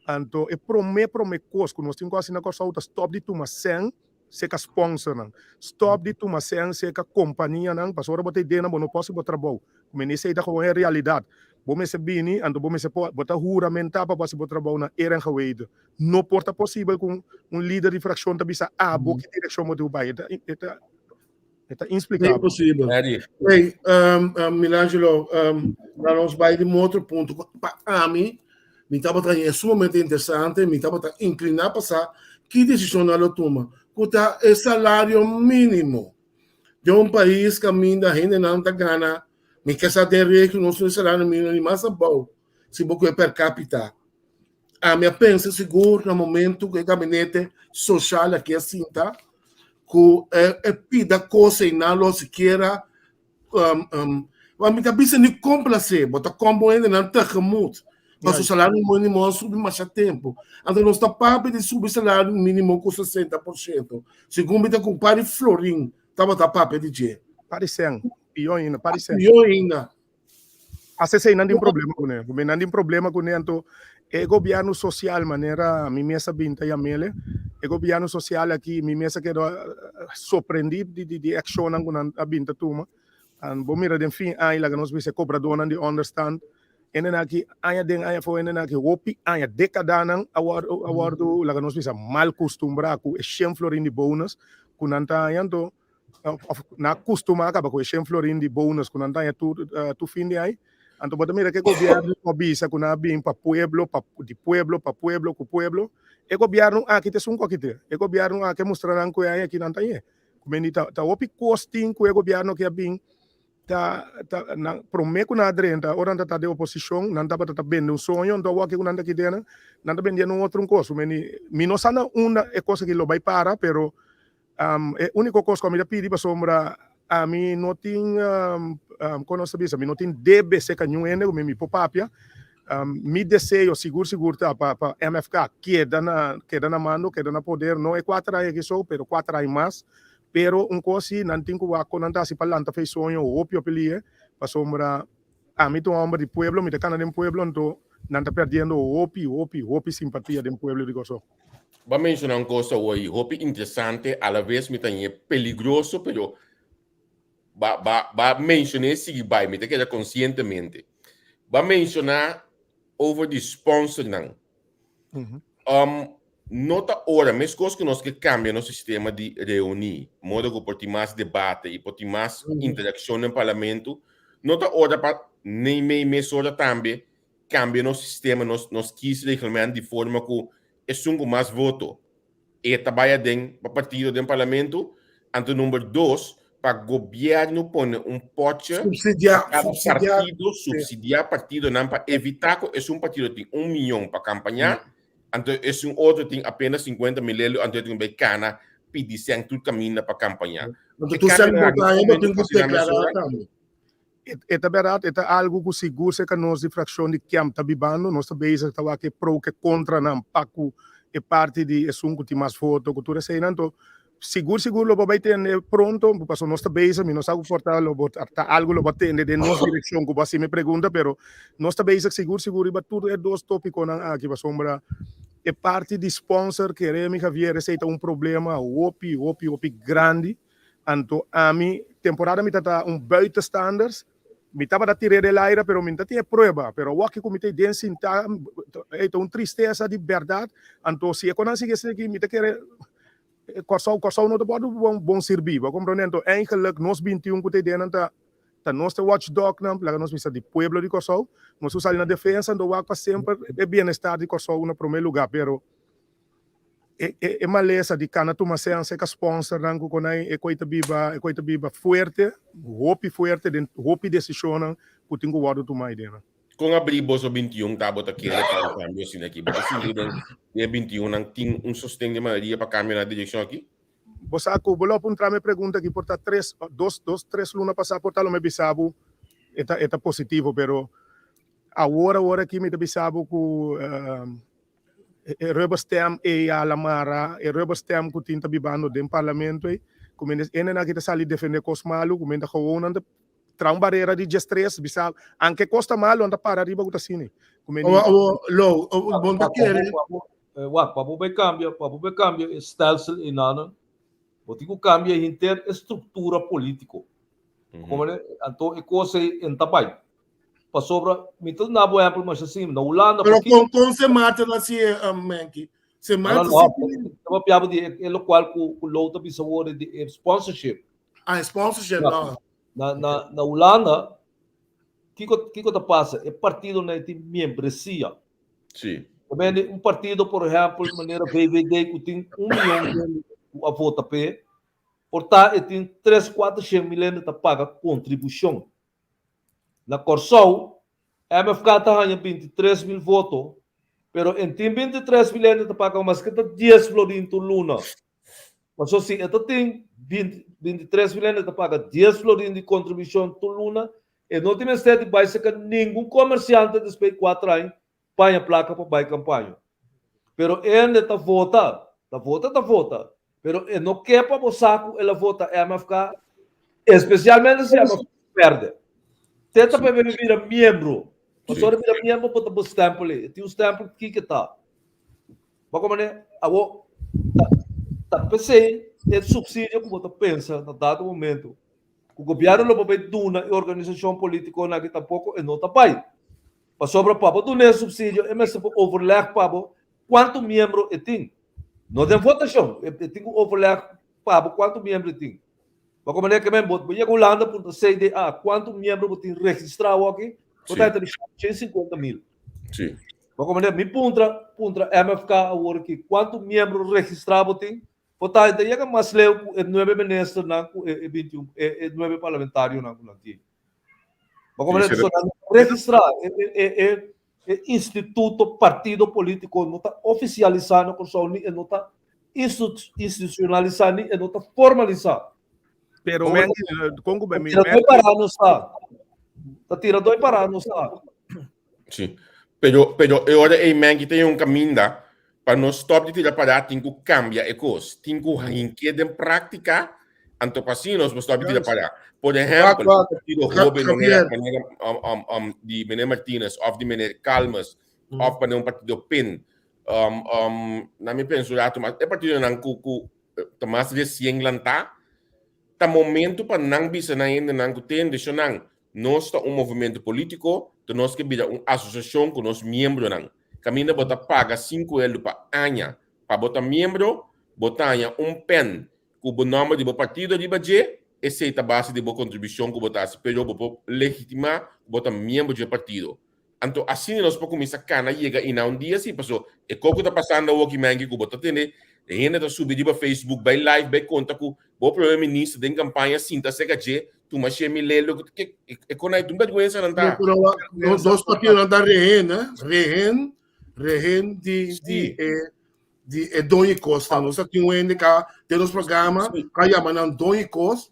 então é promete coisa que nós temos assim na Kosovo tá stop de tomar sem se que sponsor não stop de tomar sem se que companhia não passou a botar ideia não posso botar trabalho como nem sei da como é realidade bom se bini ando bom se botar juramentar para você botar trabalho na era geweide não porta possível com líder de fração da bisa que direção motivo vai é inexplicável. É impossível. Bem, Milangelo, nós vamos de um outro ponto. Para mim, me estava é sumamente interessante, me estava inclinado a passar que decisão ela toma. Quanto é salário mínimo de um país que ainda não está ganhando, me quer saber que o nosso salário mínimo é mais bom, se você é per capita. A minha pensa seguro no momento que o gabinete social aqui assim, tá? Que pida coisa e não sequer mas me cabeça nem complacer, bota como ainda não está remoto, mas o salário mínimo sube mais tempo, então nós está papo de subir o salário mínimo com 60%, segundo me com pare florim, estava tá papo de je, parecendo pior ainda, assim não tem problema com ele, não tem problema com ele, então o governo social maneira me mesa binta e amele o governo social aqui me mesa que surpreendido de ação com a binta tuma and bom mira den fim aí lá nós vemos cobrador não de understand enen aqui aí den aí foi enen aqui opi aí decada não awardo lá nós vemos mal costumbrado com o florin de bônus com anta aí então na costuma acaba com o florin de bônus com anta aí tu fim de aí. Então, bota mira que o governo obisa com a bem para pueblo, de pueblo para pueblo, com pueblo. O governo aqui tem um aqui o governo aqui mostrarão que aí aqui não tem. Como ele tá opi costing com o governo que é bem tá na promete na adrenta, ora tá de oposição, não tá para bem um sonho, então aqui com nada aqui dentro, não tá vendendo outro coisa. Me não sana uma é coisa que lo vai para, pero é único coisa que me pedi para sombra a mim não tinha como se diz, a mim não tinha debe ser canhão ainda, como me popapia, me desejo seguro tá para MFK queda na mano, queda na poder, não é 4 anos que sou, pero 4 anos mais, pero coisa não tem que wako não tá se palanta fez sonho opio pelie para sombra a mim tô homem de pueblo me de cana de pueblo então não tá perdendo opi simpatia de pueblo de gozo. Va a mencionar una cosa hoy, hopi interesante, a la vez me también peligroso, pero va a mencionar si va, me te queda conscientemente. Va a mencionar over the sponsoring. Nota ora, mes cosas que nos que cambia no sistema de reunir, modo que por ti más debate y por ti más interacción en parlamento, nota ora para nem mes ora también cambia no sistema, nos quis regulamento de forma que es un más voto. E trabalha para partido do parlamento. Anto número 2, para o governo pôr pote subsidiar partido não para evitar que é partido tem 1 milhão para campanhar, anto é outro tem apenas 50 mil, anto tem bem cana pedir sem tudo caminho para campanhar. Tu sempre botar aí, mas tem que declarar também. É verdade, é algo que seguro que nós de fração de Kiam está vivendo, nós também estamos aqui pro que contra não paco é parte de assunto que tem mais voto, cultura sei então seguro lo vai ter pronto, porque nós também não sabe portar lo tá algo lo bater de nossa direção que você me pergunta, pero nós também seguro e tudo é dois tópicos aqui para sombra é parte de sponsor que Remy Javier aceita problema opi grande, então a mim temporada me tá buiten standards. Me estava a tirar el aire, pero me tinha prova. Pero o que comité dentro é tristeza de verdade. Então, se eu consigo isso aqui, me quer corsau não pode bom servir. Compreendendo? Eigenlijk, nós 21 que tem dentro, tá nós watchdog, não, porque nós precisamos de pueblo de corsau, nós usamos na defesa, então o sempre é bem-estar de corsau no primeiro lugar, pero é maleza de cana tu mas é que sponsor não com aí é coisa biba forte, hope decisão que tem que guardar tu mais dentro. Com abrir bolso 21 tá bota aqui para cambio assim aqui, porque se de 21 não tem sustento de maioria para cambiar na direção aqui. Você acabou por entrar me pergunta que porta 3 luna passar portar lo me bisabo eta positivo, pero agora aqui me bisabo que rubber stamp e a Lamara, e rubber stamp que tinta bibando dentro do parlamento, como na kita sali defender cos malu, como ainda gewoon anda tra barreira de stress, bisa anche costa malo anda para arriba com assim. Como bom daquele. Papo vai cambia stelsel in ano. Botico cambia inter estrutura político. Como né? Então é coisa em tabai. Para sobra, então na boa exemplo, mas assim, na Holanda, pero com se mata lá se manque. Se mata se eu piabo de é qual o louta bisa word de sponsorship. Sponsorship na Holanda, que tá passa? É partido na tem membresia. Sim. Também partido, por exemplo, de maneira VVD que tem 1 milhão a vota P, portanto, tem 3-4 milhões de paga contribuição. Na Corsol, a MFK está ganhando 23 mil votos, pero em tem 23 milhões de paga, mas que está 10 florins por luna. Mas se esta tem 23 milhões de paga, 10 florins de contribuição por luna, e não tem estado de baixa que nenhum comerciante despeito 4 anos põe a placa para baixar campanha. Pero ele está vota, pero ele não quer para o saco, ele vota MFK, especialmente se a MFK perde. Tenta para virar membro. Mas só virar membro para o stamp ali. Tem um stamp que está. Mas como é? Agora, tá pensei, é subsídio que você pensa no dado momento. O governo não vai dar a organização política na que tampouco é nota pai. Mas sobre para dar subsídio, é mesmo overlap para quanto membro tem. Não tem votação, tem que overlap para quanto membro tem. Mas como é que mesmo, você Holanda por CDA, quanto membro tem registrado aqui? Portanto, tem 50 mil. Sim. Mas como é, me puntra MFK agora aqui, quanto membro registrado tem? Portanto, chega mais leu, é 9 ministros, é 21, é 9 parlamentários na aqui. Mas como é, registrar, é instituto, partido político, não está oficializando, não está institucionalizando, não está formalizando. Pero Congo bem me tá tirando dois parados, sabe? Sim. Pero agora é que tem caminho para não stop de tirar para tem que cambiar a coisa, tem que inquietar em prática Antopasinos, mas sabi tira para. Por exemplo, o partido Robin, de Meneer Martinez, of de Meneer Calmas, of para um partido PIN. Na minha penso, mas é partido não cucu, mas de 100 lanta, tá momento para não bisa na ainda não tem, deixa não. Nós está movimento político, nós que vida uma associação com os membros não. Caminha bota paga 5 euros para ano, para botar membro, botar pen, com o nome do partido de budget, essa é a base de boa contribuição que botar, pero boa legitimar, botar membro do partido. Então, assim nós podemos começar a cana chega e não dia assim, passou. E como está passando o que mangue que botar tem, ainda está subindo para Facebook, by live, by conta com o primeiro-ministro da campanha, assim, tá chega de tu mas me lelo que é quando aí tu não doença não tá. Dois partidos não tá rehen de Doni Costa, nós aqui um NK temos programa que chama não Doni Costa,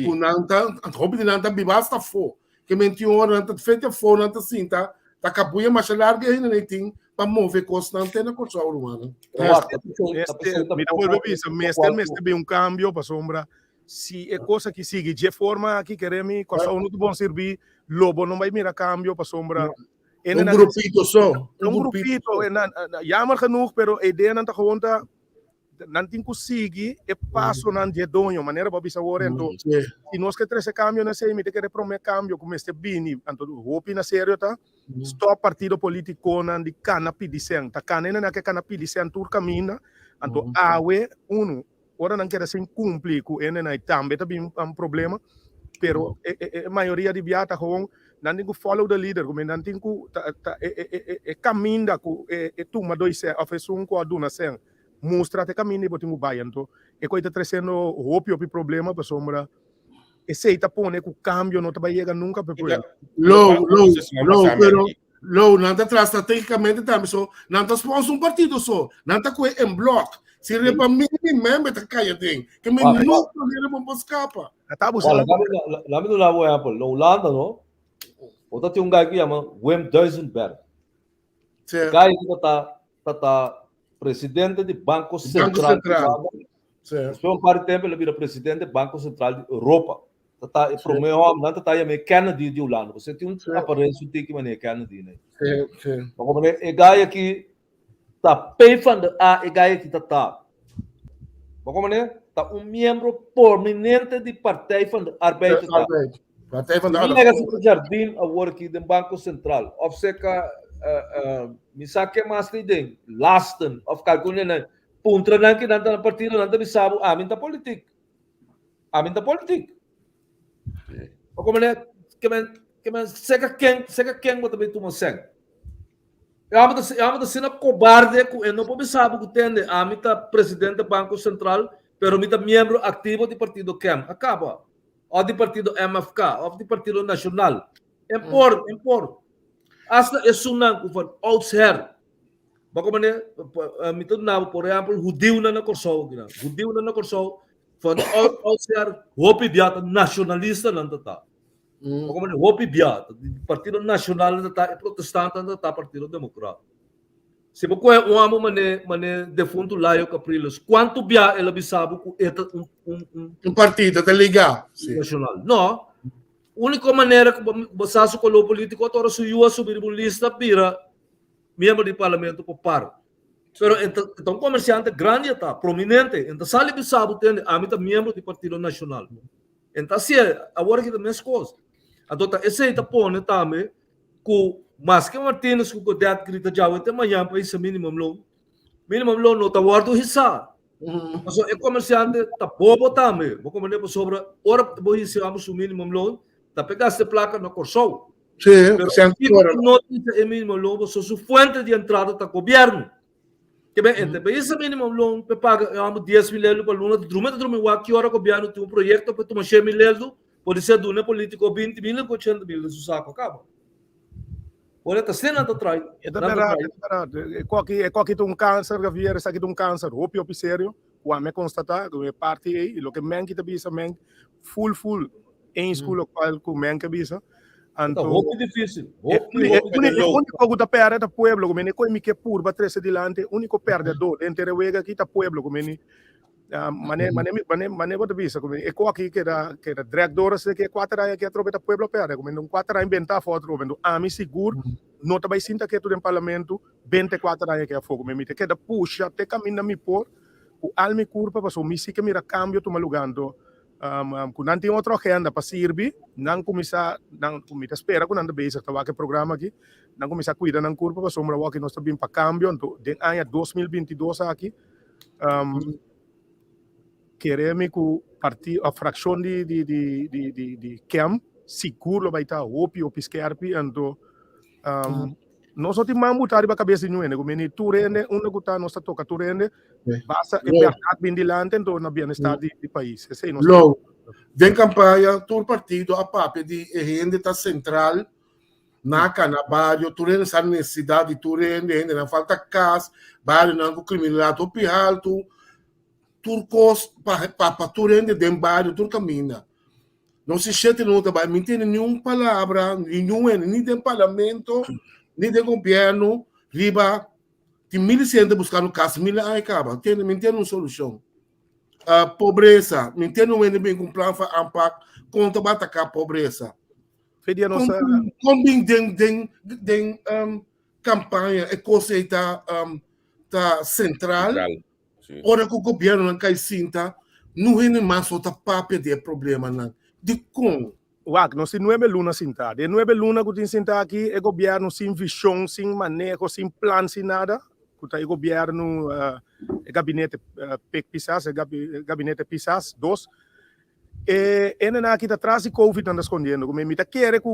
com nanta, hobby não tá bibasta fo, que mentiu hora não tá feita fo não tá cinta, tá cabuia mais larga ainda nem tem para mover Costa não tem na coisa urbana. Me dá por isso, mestre bem cambio para sombra. Se é coisa que sigue de forma que queremos, coisa não bom servir, lobo não vai mirar cambio para sombra. Grupito só. Grupito, jammer genoeg, pero a ideia não está gewoon não tem conseguir e passo não de donho, maneira para bisa ora então. Se nós que trece cambio na sei, me te querer prometer cambio como este bini, então hopi na sério tá. Stop partido político não de canapi de sen, tá canena na que canapi de sen tur camina, então awe uno ora não quer sem cumprir com ele na também também um problema, pero a maioria de viata gewoon não tem que follow the leader, como não tem que caminha com tu mas dois ser oferecer com a duna sen mostra te caminho e botar o bairro então é coisa trazendo hopi problema para sombra e se está pondo com cambio não vai chegar nunca para problema low pero low não está atrás tecnicamente também só não está sponsor partido só não está com em bloco se ele para mim mesmo tá caia tem que me nunca ele vamos escapar tá buscando lá me do lado é por Holanda não outra tem cara que chama Wim Duisenberg cara que tá presidente do Banco Central. Foi parte tempo ele vira presidente do Banco Central da Europa. Tá promeu não tá aí Kennedy de Holanda. Você tem aparência que maneira Kennedy, né? Sim. Como é gaia que tá pefando a gaia que tá. Como é? Tá membro permanente do Partido do Arbeid. Partij van de Arbeid. Ele jardim agora aqui do Banco Central. Of seca misake mas din lasten of kalkunin na puntra lang kinanta ng partido nanta bisabo amin ta politik o como né que seca quem bota bem tu moseng amata sina cobarde ku eno po bisabo ku tende amin ta presidente do Banco Central pero mita membro ativo do partido KEM acaba o do partido MFK o do partido nacional impor Hasta é sunang kufan outsher. Bako man mitod na por exemplo Judiu na Kosovo gina. Judiu na Kosovo van outsher hopi biata nacionalista nan tata. Bako man hopi biata Partido Nacional nan tata protestante nan tata Partido Democrata. Se bako é amo mane defunto Laio Capriles. Quanto bia ela bisabo ku eta partido te liga nacional. No. Única maneira que você com o político agora subir uma lista vira membro do parlamento por par. Pero então comerciante grande tá prominente, então sali bisabo tem a mita membro do Partido Nacional. Então se agora que também coisa. Então esse aí tá pondo também com mas que Martínez com o dead grita já até amanhã para esse minimum loan não tá guardo hissa. Mas o comerciante tá bobo também. Vou comentar sobre ora vou receber o minimum loan. Tá pegaste placa no Corso. Sim, não tem mínimo loan, só sua fonte de entrada tá governo. Que bem, então esse mínimo loan pe paga 10 mil euros para luna, drume wa que hora governo tem projeto para tomar 100 mil euros, pode ser do político 20 mil, 80 mil, isso saco acaba. Olha, tá sendo nada trai. É qualquer câncer, que vier essa aqui câncer, hopi sério, o me constatar que é parte aí, o que men que tá bisa men full em escola com men que bisa. Então, muito difícil. Único que perde da pueblo, como nem coi me que purba 13 dilante, único perdedor entre o aqui da pueblo, como nem Mané bota bisa como e aqui que era diretores que 4 anos que a tropa pueblo pera como não 4 anos inventar foto tropa a mim seguro não também sinta que tu em parlamento 24 anos que a fogo me que da puxa até caminho me por o alme curva para so mi que mira cambio tu malugando com não tem outra agenda para servir não começar não comita espera com não base tá que programa aqui não começar cuidar não curva para sombra que nós também para cambio então de ano 2022 aqui queremos que a fração de camp seguro vai estar o pisquerpi então nós só temos mutar para cabeça de ninguém como nem tu rende onde que tá nós toca tu rende basta é verdade bem dilante então na bem-estar do país esse nós vem campanha todo partido a papel de rende tá central na canabario tu rende essa necessidade tu rende não falta casa bairro não criminalidade o pirral turcos para tu rende dentro bairro tu caminha não se chete não trabalha não tem nenhuma palavra nem do parlamento nem do governo riba tem 1.100 buscando casa 1.000 aí acaba tem uma solução a pobreza não tem bem com plano para ampac contra atacar a pobreza fedia nossa com bem den campanha e conceita tá central ora que o governo não cai cinta não é mais outra papel de problema não de como nós temos 9 lunas sentadas. De 9 lunas que tem sentado aqui, o governo sem visão, sem manejo, sem plano, sem nada. O governo, o gabinete PISAS, o gabinete PISAS, 2. E ainda aqui atrás de Covid anda escondendo. Como me quer que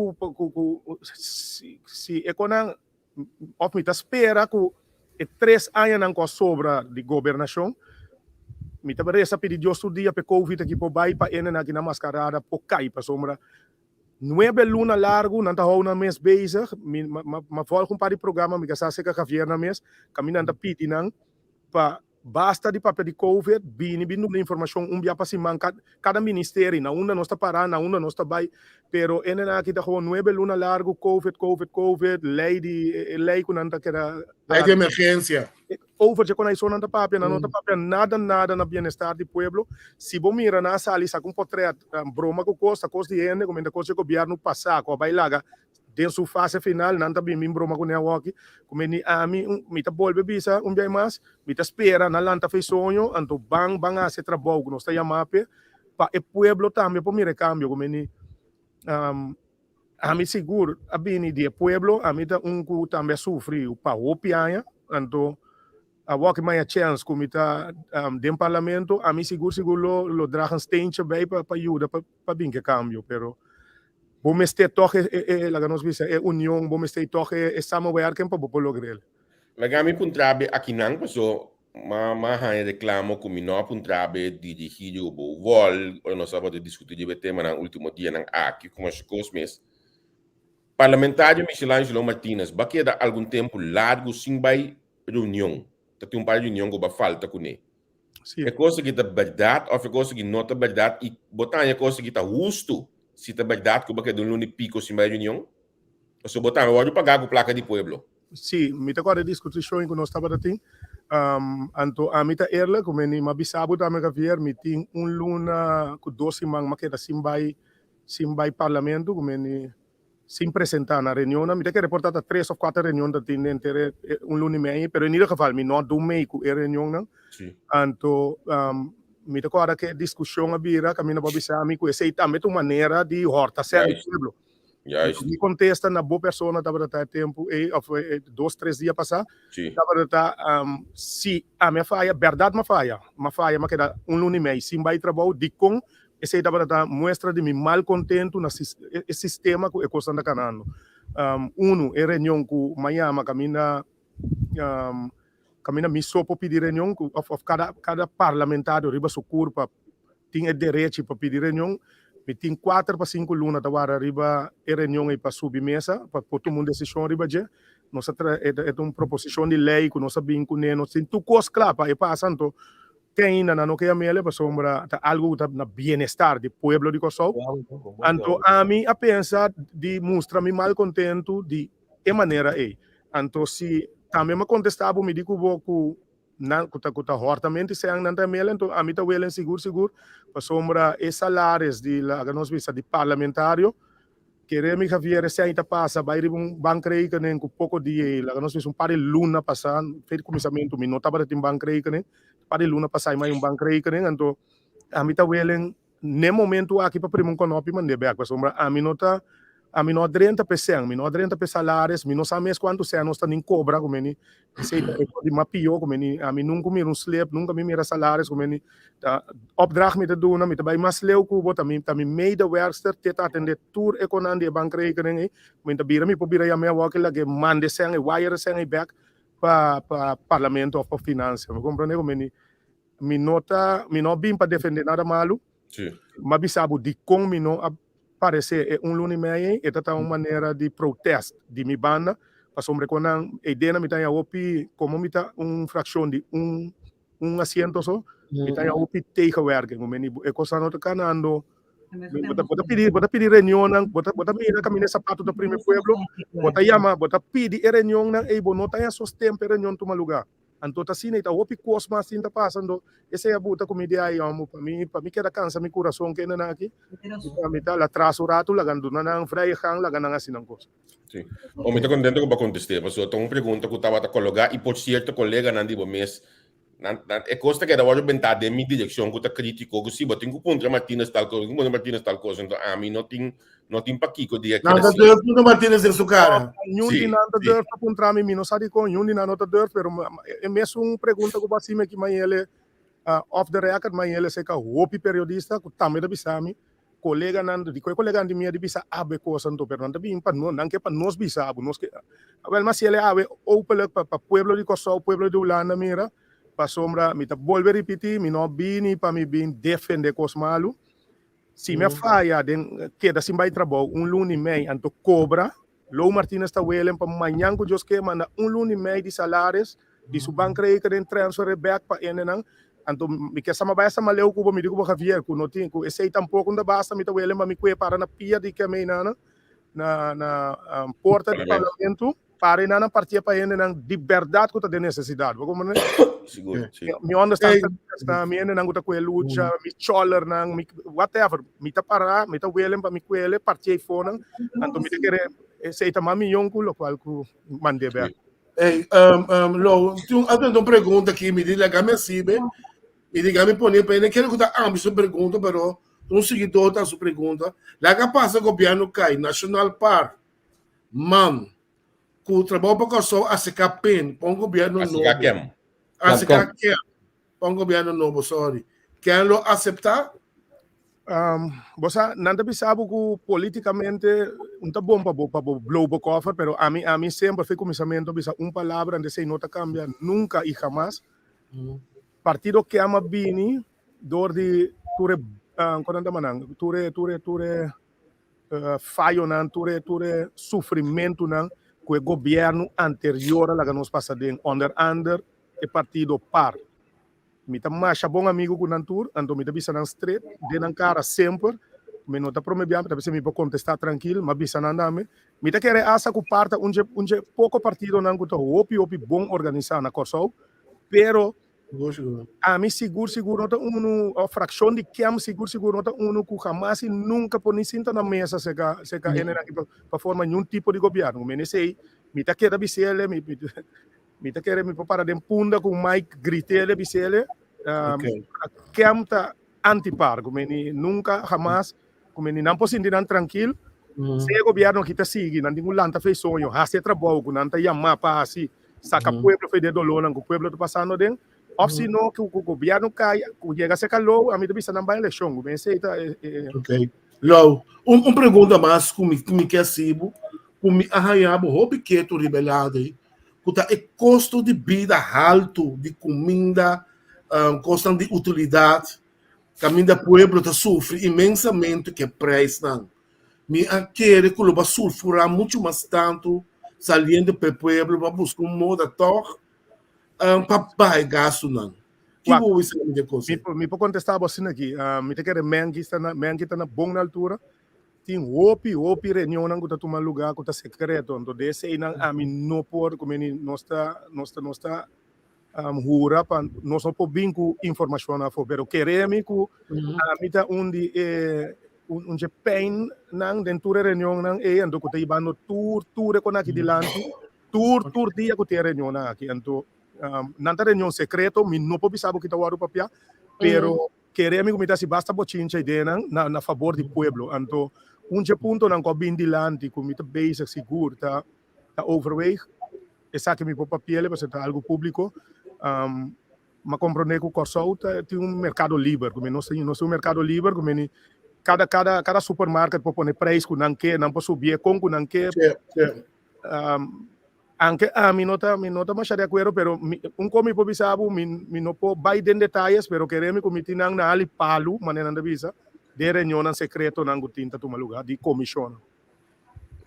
se economia, ou me espera que 3 anos não sobra de governação. Me parece pedir Deus todo dia para Covid aqui por baixo para ainda aqui na mascarada por cair para sombra. 9 lunas largo, não está na mês bezig, mas volta com o programa, me gasta seca Javier na mês, caminhando pedindo para basta de papel de Covid, vindo de informação dia para cima, cada ministério, na uma nós está parando, na uma nós está vai, pero ainda aqui está com 9 lunas largo, Covid, lei que não está que era lei de emergência. Over com a isso não está papel, não está papel nada na bem-estar do povo. Se você mira na sala, se com portreto, broma que costa de gente, como a coisa do governo passar, com a bailaga, dentro sua fase final, não está bem broma com o aqui, como a mim, me está bolbe bisa, dia mais, me está espera, na lanta fez sonho, então bang a se trabalho, nós está chamando para o povo também, para me recambio, como a mim seguro, a bem de povo, a mim que também sofre, para o pianha, então a walk my chance como está dentro parlamento a mim seguro lo dragen steentje bij para ajuda para bem que cambio pero vamos estar toch la que nos dice união vamos estar toch samenwerken para poder lograr Lagami puntrabe aqui não passou mas reclamo que não puntrabe dirigido o vol ou nós vamos discutir o tema no último dia não aqui como as coisas parlamentário Michelangelo Martínez vai quedar algum tempo largo sem vai reunião tem par de reunião que falta com ele. É coisa que é verdade ou é coisa que não é verdade e botar é coisa que é justo se é verdade que vai ter um pico sem mais reunião ou se botar eu pagar com placa de pueblo. Sim, me tá agora discussão que nós estava assim anto a mita erla como ni mabisabo também que vier me tem luna com 12 mang que sem vai parlamento como ni sem apresentar na reunião, me tem que reportar 3 ou 4 reuniões da tinha entre luna e meio, pero em nenhum caso, me não do meio com a reunião não. Então, me tem agora que discussão a vira, caminho para avisar me que esse também uma maneira de horta certo, pueblo. Me contesta na boa pessoa, estava a tempo, 2, 3 dias passar, estava se a minha falha, verdade uma falha, mas que dá luna e meio, sem vai trabalho de com esse estava mostra de mim mal contento no sistema que eu estou canando. É reunião com Miami, caminha me só para pedir reunião, cada parlamentário riba sua curva tinha direito para pedir reunião, me tem 4 para 5 lunas da hora riba reunião para subir mesa, para tomar uma decisão riba já. Nós é uma proposição de lei que nós sabemos que nós tem tudo coisa clara para passando. Tem ainda não que a mele para sombra algo na bem-estar do povo de Kosovo. Então a mim a pensar de mostrar-me mal contento de maneira aí. Então se também me contestava me digo que na kuta hortamente sayang nanta melen to amita welen seguro pa sombra e salários de la ganos visa de parlamentário queremos Javier se ainda passa vai ir bancrei que nem com pouco dia la ganos visa pare luna passar feito começamento mi nota para tim bancrei que nem pare luna passar mais bancrei que nem então amita welen ne momento aqui para primum conopi man de back pa sombra a mim não 30%, mim não 30% salários, mim não sabe quanto se nós está nem cobra, como ele, sei de mapio, como ele, a mim nunca me slip, nunca me mira salários, como ele, opdracht me te doen, me te bij mas leu kubo, também medewerkster, te atender tour economie de bankrekening, me te bira me pobira ya me wakil lagi mande sang, wire sang back pa parlamento of finanças, me compreende como ele, me não bim para defender nada malo, mas bisabu de com me não parece luni meio é uma maneira de protesto de minha banda para sombra quando a ideia me tem opi como me tá fração de assento só me tem opi tegenwerking o meni é coisa não tá canando bota pedir reunião bota mira caminho sapato do primeiro pueblo bota pedir reunião não e não tem sustento para reunião toma lugar então assim está opi cosma assim tá passando esse é a buta comida aí para mim que era cansa meu coração que não aqui me tá lá atrás o rato lagando na freie hang lagando assim não coisa sim o me tá contento com a contestar mas eu tenho uma pergunta que eu tava a colocar e por certo colega não digo mês é coisa que era hoje bentar de minha direção que tá crítico que se botem com ponto Martínez tal coisa então a mim não tem para aqui que dia que nada de tudo Martínez em sua cara nenhum de nada dor para contra mim não sabe com nenhum de nada dor pero é mesmo uma pergunta que você me que mas ele off the record mas ele sei que o opi periodista que também da bisami colega nando di colega de minha de bisa abe coisa então pero não bem para não que para nós bisa nós que well mas ele abe open para pueblo de Kosovo pueblo de Holanda mira para sombra me tá volver repetir me não bini para me bem defender coisa malo se me falha den queda sem vai trabalho lune e meio anto cobra Lou Martínez está welen para amanhã que eu que manda lune e meio de salários de sua banca que tem transfer back para enenang anto me que sama vai sama leu kubo me digo para Javier ku não tem ku esse tampouco não basta me tá welen para me que para na pia de que me na porta do parlamento para na partia para enenang de verdade que tá de necessidade como né seguro me understand na me enenang que tá lucha me choler nang me whatever me tá para me tá welen para me que partia fona anto me querer esse tá mami yonku lo qual ku mande back. Hey, Lo, até uma pergunta aqui, me diga que me sibe, me diga me pone para ele quero que tá sua pergunta, pero um seguidor tá sua pergunta. Lá que passa o governo cai National Park, mam, que o trabalho para só a secar pen, para um governo novo. A secar quem? Para um governo novo, sorry. Quer lo aceitar? Você não sabe que politicamente não está bom para global cover, pero a mim sempre foi começamento bisa palavra onde se nota cambia nunca e jamais. Partido que ama bini dor de ture quando manang ture falho nan ture sofrimento nan que o governo anterior lá que nos passa den under e partido par. Me tá mais bom amigo com Nantur, então me tá bisa na street, de na cara sempre, me não tá prometendo, tá bisa me pode contestar tranquilo, mas bisa na andame, me tá querer asa com parte onde pouco partido não guto opi bom organizado na Kosovo, pero a mim seguro tá a fração de que am seguro tá que jamais e nunca por nem sinta na mesa se para formar nenhum tipo de governo, me sei, me tá querer bisa me tá querendo me preparar de punda com Mike gritele bisele que amta antipar como ni nunca jamás como ni não posso sentir tranquilo se o governo que tá seguindo não tem lanta fez sonho hace trabalho com não tá chamar para assim saca pueblo fez de dolor não o pueblo tá passando den ou se não que o governo cai que chega a ser calor a mim também não vai eleção como esse tá ok Lo pergunta mais como me quer sibo como arranhabo hobby que tu rebelado aí o custo de vida alto, de comida, custo de utilidade, caminho do pueblo sofre imensamente que preço não. Me quer que o sulfurar muito mais tanto, saliendo para o pueblo para buscar modo de tor, para pagar gasto não. Que vou isso me coisa? Me pode contestar você aqui. Me te quer mengi está na bom altura. Tem opi reunião não que toma lugar que tá secreto então desse aí não a mim não pode como ele não está hura para nós não podemos com informação a for, pero queremos que a mita onde onde pain nang dentro reunião nang ando que tá ibando tour com aqui dilante tour dia que tem reunião aqui ando nanta reunião secreto mi não pode saber que tá o papel pero queremos que mita se basta bochincha ideia na favor do pueblo ando ponto nang ko bin dilante que mita basic seguro tá overweg essa que me pôr papel para ser algo público ma compreender que o Corsol tem mercado livre como nós temos um mercado livre como cada supermarket pode pôr preço que não pode subir com que não quer anche a mim não mais de acordo pero como pode saber mi não pode vai em detalhes pero queremos que me tenham na ali palo maneira de visa de reunião secreto na tinta toma lugar de comissão.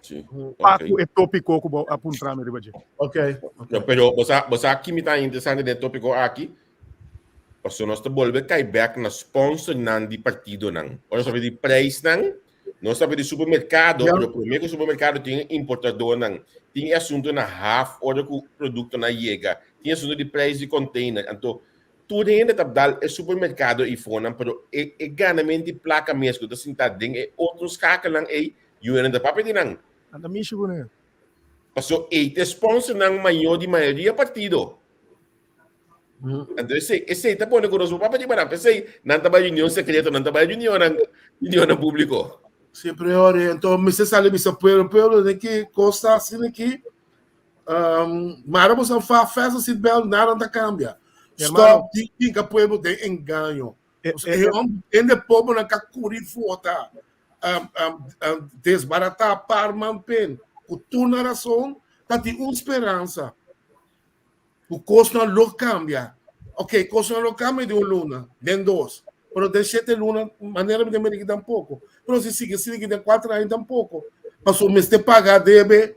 Sim. Paco é tópico que apontar me ribaje. Ok. No, pero você aqui me está interessante dentro tópico aqui. Porque nós te volve cair back na sponsor nan di partido nan. Nós sabe de preço nan. Nós sabe de supermercado, pero primeiro o supermercado tem importador nan. Tem assunto na half hora que o produto na chega. Tem assunto de preço de container. Então tudo ainda tá dal é supermercado e fona, pero é ganamente placa mesmo, tá sentado ding é outros caca lang é e ainda papel de nan. Anda mishi né? Passou 8 sponsor ng maioria partido. Então, esse tá bom negócio, o papel de barang, esse não tá união secreto, não tá união público. Sim, priori, então, você sabe, você pueblo de que costa assim aqui, mas você faz festa se bel nada cambia. Stop, diga pueblo de engano. Ende povo na kakuri fota. Desbaratar parman pen com toda razão tá tem uma esperança o custo não cambia ok, custo não cambia de uma luna de dois pero de 7 luna maneira de me tampouco pero se sigue de 4 anos tampouco passou o mês de pagar deve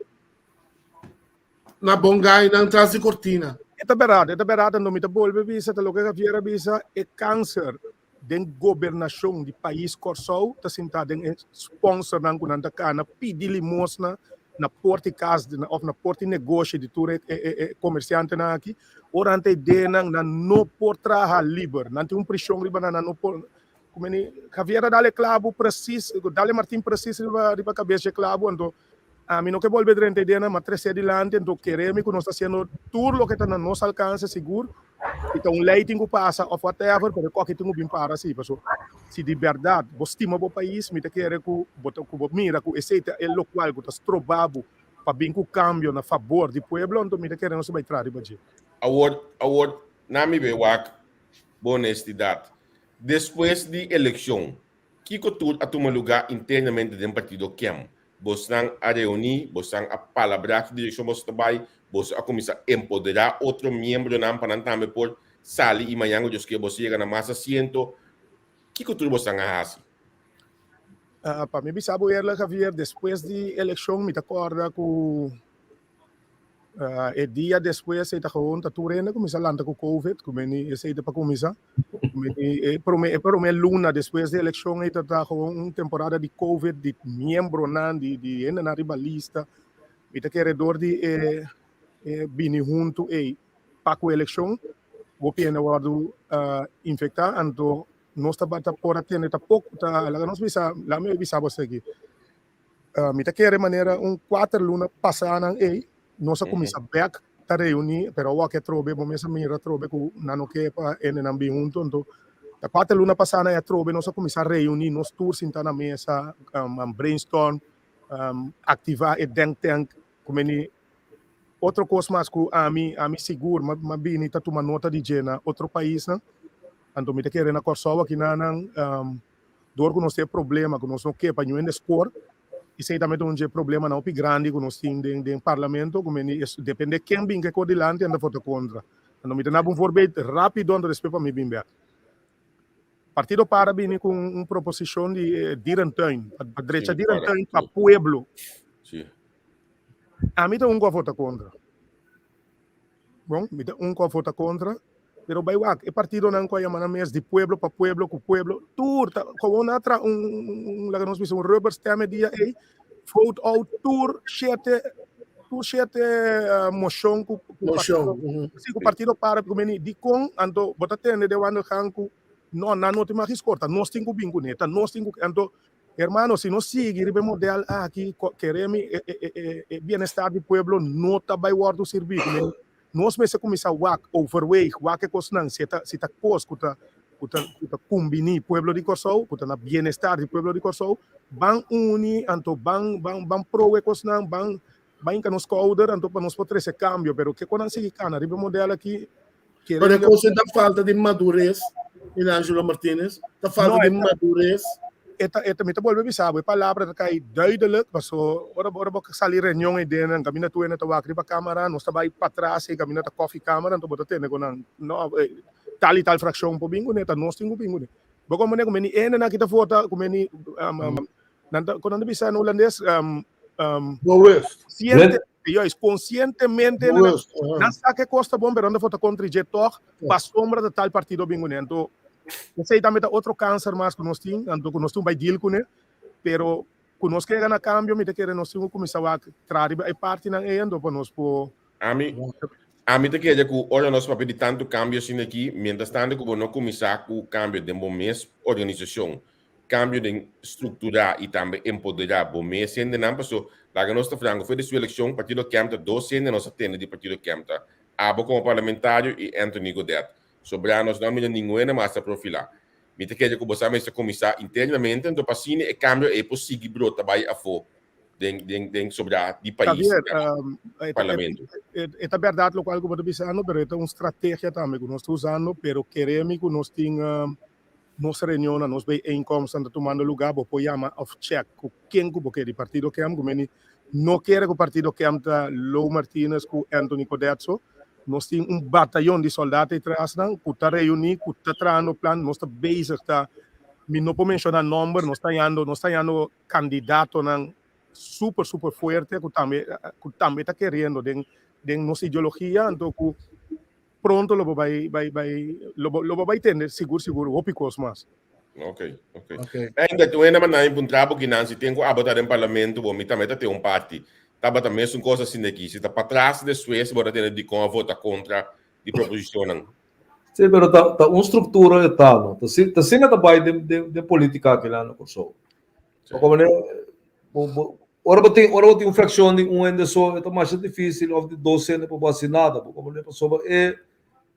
na bongai na atrás de cortina é verdade não me tá bolbe visa tá logo que viera visa é câncer den governação do país Corsol está sentado em sponsor na kunanda kana pedir limosna na porta casa of na porta negócio de tudo comerciante na aqui orante denang na no por trabalhar livre não tem pressão riba na no por como ni Javier dale clavo preciso dale Martin preciso riba cabeça clavo então a mim não que volver durante dena mas 3 adelante então queremos que nós está sendo tudo lo que está na nosso alcance seguro. Então, leiting que passa, ou whatever, pero qualquer tem bem para assim, pessoal. Se de verdade, você estima o país, me te quer que mira que esse é o local que está trobado para bem que cambio na favor do pueblo, então me te quer não se vai trazer para Award, na mi bewak, honestidade. Depois de eleição, que tu a tomar lugar internamente do partido Kem? Você a reunir, você a palabrar que direção você vai você a começar a empoderar outro membro na panantame por sali e manhã os que você chega na massa asiento que cultura você a fazer para mim sabe ela Javier depois de eleição me acorda que o dia depois se está com a turena começa a lançar com covid como ni esse para começar para mim luna depois de eleição está com uma temporada de covid de membro nan de na ribalista me te queredor de bini junto e para a eleição o pena o infectar então nós está por atender tá pouco tá lá nós bisa lá me bisa você aqui me tá querer maneira 4 luna passar e nós começa back tá reunir pero o que trobe bom mesa mira trobe com não que para não bem junto então tá 4 luna passar e trobe nós começa a reunir nós tour sentar na mesa brainstorm ativar e tank como ni outro coisa mais que a mim seguro mas bem tá tomar nota de gena outro país né então me te querer na Corsol aqui na dor que nós tem problema que nós não quer para nenhum sport e sei também um problema não é grande que nós temos dentro do parlamento como depende de quem vem que coordenante anda voto contra então me te na bom forbet rápido ando respeito para me bem bem partido para vir com uma proposição de direção a direita direção para pueblo a mim tem voto contra bom me tem voto contra pero vai wak e partido não coia mana mes de pueblo para pueblo com pueblo tour como natra lá que nós vimos rubber stamp dia e vote out tour 7 tu siete motion ku Motion. si ku partido para ku meni di kong anto bota tende de wando kanku no na no te magis corta no stingu bingu neta no stingu anto hermano si no sigue ribe model aqui queremos bienestar do pueblo no tá vai wordo servir nós mesmo começar wak overweight wak que cosnan se tá cos kuta combini pueblo de Kosovo kuta na bienestar do pueblo de Kosovo ban uni anto ban pro cosnan ban que nos coder anto para nos poder esse cambio pero que quando sigue cana ribe model aqui Mas a coisa da falta de madurez em Angelo Martinez, da falta de madurez. Eta mita bolbe bisabo e palavra da kai duidelijk mas so ora bok sali reunião e dena kami na tuena ta wakri pa camera nós tá vai para trás e kami na ta coffee camera então bota tene konan no tal fração po bingo neta nós tingo bingo ne boko mane ko meni ena na kita foto ko meni nanta konan bisa no holandês ciente conscientemente não sabe que custa bom pero anda foto contra jetor para sombra de tal partido bingo ne então sei também outro câncer mais que nós temos, então nós temos vai deal com ele, pero que nós queremos cambio, me queremos nós temos começar a trazer a parte na endo para nós por a mim te quer que olha nós papel de tanto cambio assim aqui, mientras tanto que não começar com o cambio de bom mês organização, cambio de estrutura e também empoderar bom mês, sendo não passou, lá que nós está falando foi de sua eleição partido que amta 12 nós atende de partido que amta, abo como parlamentário e Anthony Godet. Sobranos não me ninguém mais a profilar. Me te quer que você mais começar internamente, então passine e cambio é possível brota vai a fo den sobrar de país. Parlamento. É verdade o qual que você disse, pero é uma estratégia também que nós estamos usando, pero queremos que nós tenha nossa reunião, nós bem encontros anda tomando lugar, vou pôr off check com quem que você de partido que am, como não quer que o partido que am tá Lou Martinez com Anthony Codetso. Nós temos batalhão de soldados atrás, que está reunido, que está trazendo plano, nós estamos bezig, não vou mencionar número, nós estamos tendo candidato super forte, que também está querendo, de nossa ideologia, então, pronto, lo vai ter, seguro, opicos mais. Ok. Ainda tu ainda não é um trabalho que não se tem que abotar em parlamento, bom, também tem um partido. Tava também são coisas assim aqui. Se tá para trás de Suécia, bora ter de com a vota contra de proposição. Sim, pero tá uma estrutura e tal, tá sendo também de política aqui lá no Kosovo. Como né, ora tem uma fração de ainda só, é mais difícil of de 12 para vacinada, como né, pessoa é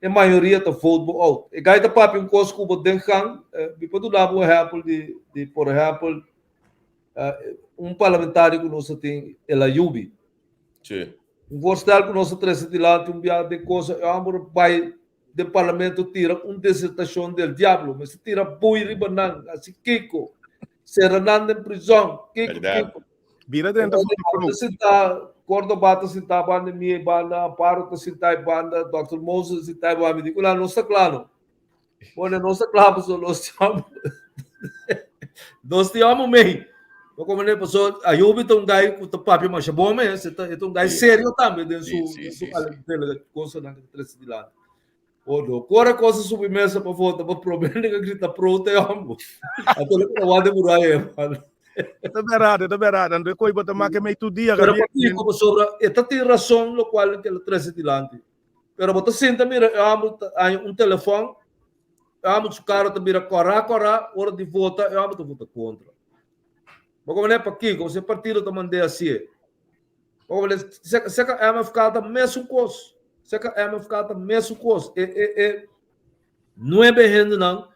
maioria tá futebol out. E gaita papi um coisa que den gang, vi pode dar um exemplo de por exemplo, parlamentário que nós tem ela Yubi. Sim. Vostal que nós traz de lá um dia de coisa, amor vai do parlamento tira dissertação del diablo, mas tira boi ribanan, assim Kiko, Serenando em prisão, Kiko. Vira dentro do sinta Córdoba sinta banda minha banda, Amparo sinta banda, Dr. Moses sinta banda, digo lá não está claro. Olha, não está claro, nós te amo meio. Como né, pessoal, a Yubi tem guy com o papi mas bom mesmo, é guy sério também dentro do coisa na três de lá. Olha, agora coisa submessa para volta, para problema que grita pronto é amo. Até o lado de muraia, mano. É verdade, André coi bota mais que meio dia. Pero porque como sobra, esta tem razão no qual que ele traz de lá. Pero bota senta mira, amo um telefone, amo o cara te mira corra, hora de volta, amo te vota contra. Como é para aqui, como se partido da mandei assim. Como é, se a MFK tá mesmo coisa, se a MFK tá mesmo coisa, não é bem não.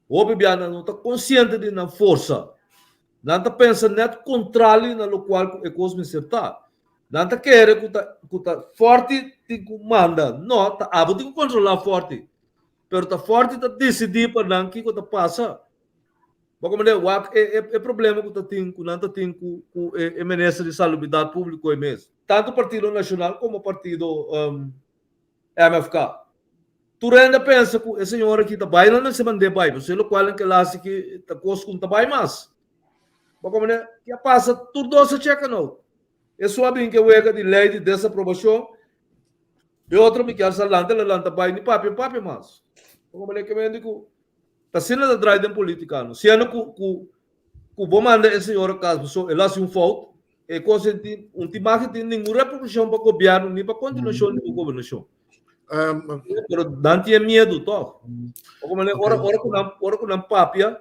O Bibiana não está consciente de na força, não está pensando net controle na local é coisa me certa, não está querendo que tá forte de comanda, não tá abo de controlar forte, pero tá forte tá decidir para não que tá passa. Como é problema que tem com o Ministério de Salubridade Pública e mesmo. Tanto o Partido Nacional como o Partido MFK. Tu ainda pensa que a senhora aqui está bem, não se mande bem, você não qual é que ela acha que está conosco está bem mais. Como é que passa tudo isso checa não. É só bem que o de lei de desaprovação e outro me quer salante bem nem papi mais. Como é que eu digo tá sendo da drive política, se ano que bom manda esse senhor caso, ela se falta, e coisa de ultimamente tem nenhuma repercussão para o governo nem para a continuação da governação. Pero não tinha medo, toh. Como ora que não papia,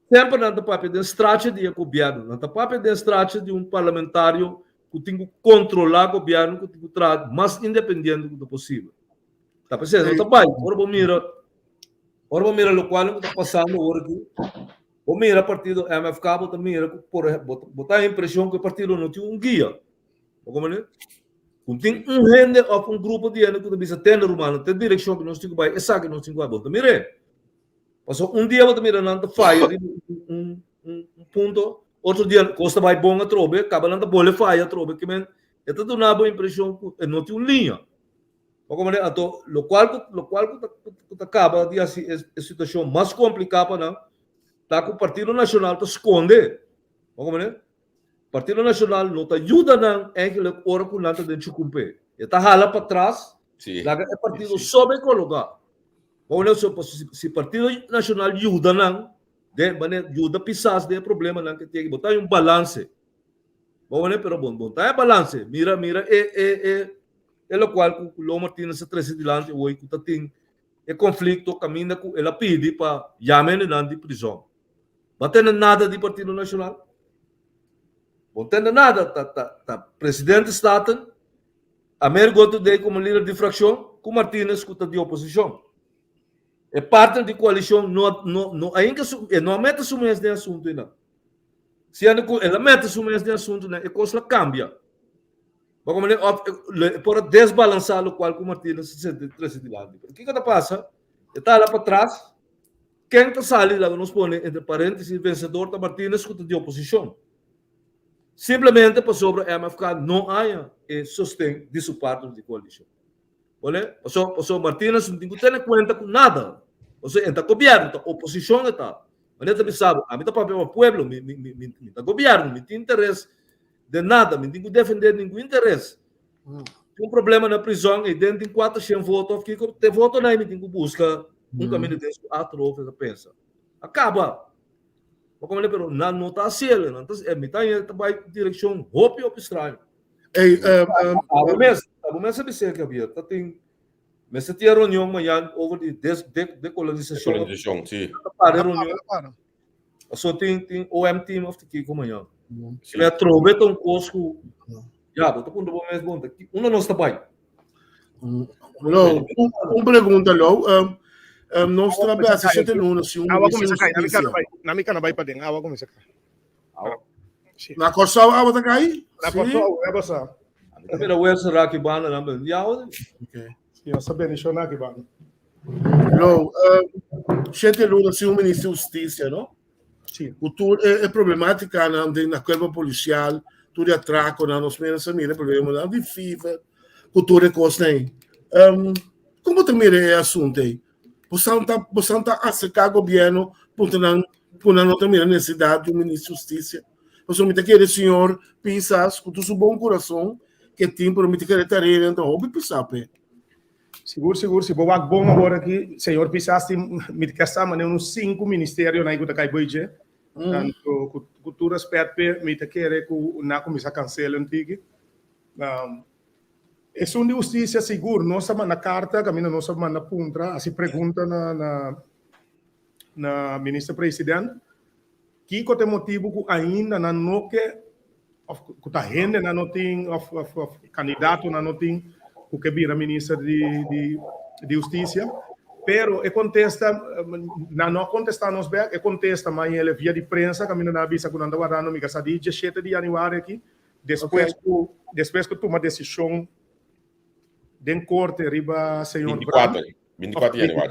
sempre não tem papia de estratégia do governo, não tem papia de estratégia de parlamentário que tem que controlar o governo, que tem que tratar mais independente do possível. Tá pensando? Não tá bem. Ora vou mirar o qual está passando agora aqui. Vou mirar o partido MFK, vou mirar botar a impressão que o partido não tem guia. Como é? Não tem gente ou grupo de gente que bisa ter rumano, ter direção que nós temos que vai, essa que nós temos que vai. Bom, mire. Passou dia vou mirar não fire ponto, outro dia costa vai bom a trobe, acaba não bola fire trobe, que men, é tudo na boa impressão que não tem linha. Como é? Então, lo qual acaba de assim a situação mais complicada não, tá que o Partido Nacional te esconde. Como é? Partido Nacional não te ajuda não é que o hora que não te deixa cumprir. Está hala para trás, o partido sobe colocar. Se o Partido Nacional ajuda não, ajuda a pisar de problema não que tem que botar um balance. Pero bom, tá é balance. Mira, é o qual o Martínez se traz adiante hoje que tem é conflito caminha com ela pede para chamar ele de prisão. Não tem nada de Partido Nacional. Não tem nada, tá presidente Staten, Américo Today como líder de fração, com Martínez que está de oposição. É parte da coalição, não mete assumir esse assunto ainda. Se ela mete assumir esse assunto, a coisa cambia. Para desbalançar o qual o Martínez se sente de lado. O que passa? Está lá para trás, quem está saindo lá, nos põe entre parênteses, vencedor da Martínez que está de oposição. Simplesmente para sobre a MFK não há sustento de sua parte da coalição. Pastor Martínez não tem que ter conta com nada. Ou seja, está governo, está oposição, está. Mas ele sabe, a mim está para o povo, está governo, não tem interesse de nada, não tem que defender nenhum interesse. Tem problema na prisão, e dentro de 400 votos, que tem voto não, tem que buscar caminho desse, outro, pensa. Acaba. Pero não está certo, não está vai direção roupa ou estranho. A começa a ser que havia, tem mas se tinha reunião amanhã over de decolonização. Decolonização, sim. Para. Só tem OM team of the Kiko amanhã. Se me atroveta cosco, já, botou com o mesmo bom, não está bem. Pergunta, Lou. Nós trabalhamos a gente não se Awa começa a cair, na mica não vai para dentro, awa começa a cair. Na Corsal, a água está caindo? Na Corsal, é você. Pero o será que vai na também. Já, ok. Eu sabia nem chorar que vai. Lou, gente não se o ministro da Justiça, não? Sim. O tour é problemática na corpo policial, tudo é atraco, nos meios de família, problema de FIFA, cultura costa aí. Como também é assunto aí? Você está a cercar o governo por não ter a necessidade do ministro da Justiça. Você me quer o senhor Pisas, com todo o bom coração, que tem para me querer tarefa, então, ouve Pisas, pé. Seguro. Se vou bom agora aqui, senhor Pisas, me quer saber uns 5 ministérios na Iguta Caiboije. Tanto cultura aspecto, me quer que na comissão cancela antigo. É um de justiça seguro, nós estamos na carta, caminho nós estamos na punta, assim pergunta na ministra presidente, que é o motivo que ainda não que a gente não tem, candidato não tem, o que vira ministra de justiça, pero contesta, não contesta nos bem, contesta, mas ele via de prensa, caminho na visa quando anda guardando, me casa de 17 de janeiro aqui, depois que toma decisão den corte riba senhor 24 de janeiro.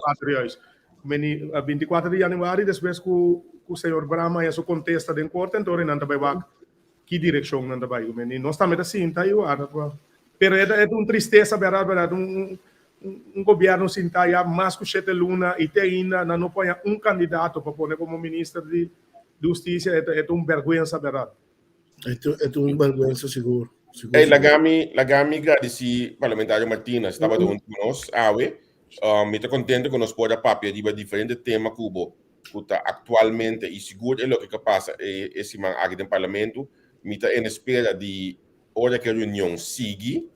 24 de janeiro, depois que o senhor Brahma e sua contesta den corte, então ele não vai que direção não vai. Nós estamos assim, tá aí, pero é uma tristeza, verdade, governo assim, tá aí, mais que 7 luna, e tem ainda, não põe candidato para pôr como ministro de justiça, é uma vergonha, verdade. É uma vergonha, seguro. La Gami agradeci parlamentário Martínez, estava junto conosco, me está contente que nós podemos papel de diferentes temas que está atualmente e seguro é o que passa esse man aqui no parlamento mita en espera de hora que a reunião sigue,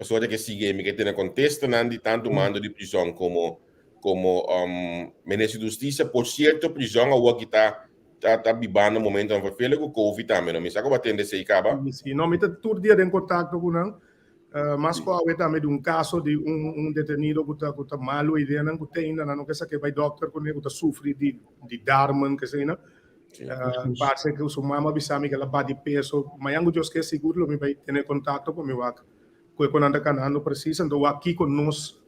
a hora que sigue, me que tem contexto de tanto mando de prisão como Ministério de Justiça, por certo, prisão a que tá bibando no momento em que o Covid também, não me sabe batendo se acaba. Sim, não, mita todo dia em contato com não. Mas com a também de caso de detenido que está malo e de não tem ainda não que sabe vai doctor com ele que sofre de Darman que sei não. Parece que o seu mama bisami que ela bate peso, mas eu acho que é seguro me vai ter contato com meu vaca. Quando anda canando precisa, então aqui com nós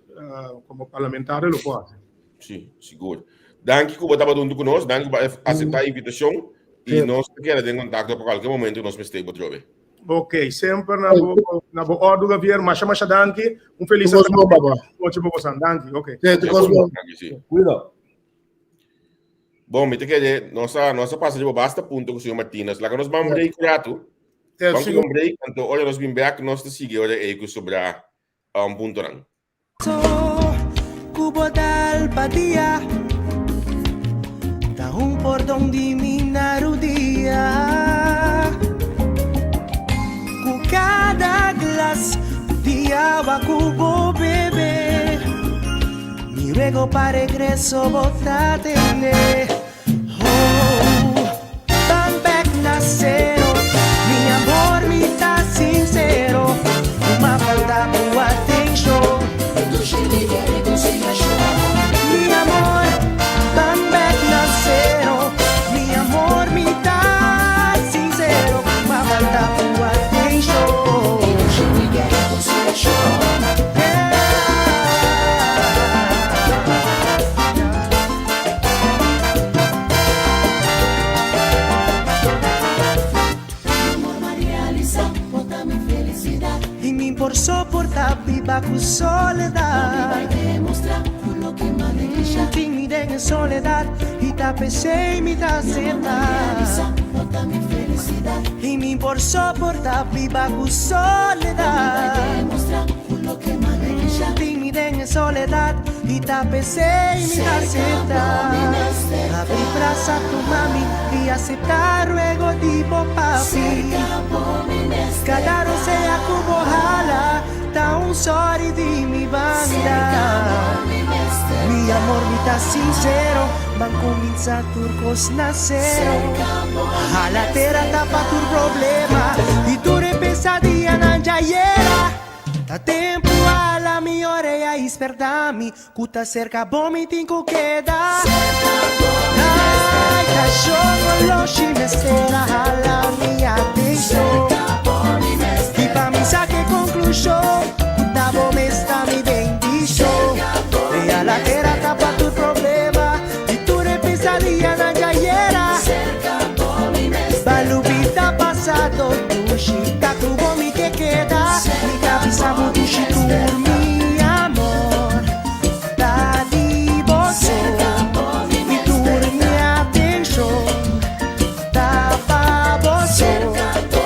como parlamentares lo pode. Sim, seguro. Danke que você estava junto conosco, danke por aceitar a invitação e nós queremos ter contato para qualquer momento nós estamos para Ok, sempre na boa ordem do governo, mas danke, feliz ano novo, baba. Danke, ok. Cuida. Bom, me quer nossa passagem basta ponto com o senhor Martínez, lá que nós vamos break rato. Vamos um break, então olha nós vim back, nós te sigue olha aí sobre ponto não. Cubo dal patia, da por donde minaru dia. Com cada glass dia va cubo bebé. Mi ruego para regreso botate. Van back nascero, mi amor me tá sincero. Uma falta boa atenção. Mi amor, van back nascero. Mi amor me tá sincero. Uma falta boa atenção. Por soportar viva con soledad. Timidez en soledad y tapecé y mi tacerda. Y mi por soportar viva con soledad. Timidez en soledad y tapecé y mi tacerda. Abrí braza a tu mami y aceptar ruego tipo papi. Cada sea como jala, da sorry de mi banda. Mi amor me tá sincero, van comienza turcos nascero. Jala tera tapa tu problema y tu pesadilla na jayera. Da tempo alla mi oreia espertami, cuta cerca bom me tenho que dar. Ai, cachorro longe me espera, jala minha atenção. E pra mim saque conclusão, da bom me está me bendição. E a lateira tapa tu problema, e tu pesadilla na jayera. Balubita passado, tu chica tu bom me que queda. Mi cabeça muito chico, mi amor, tá de você. E tu minha atenção, tá pra você.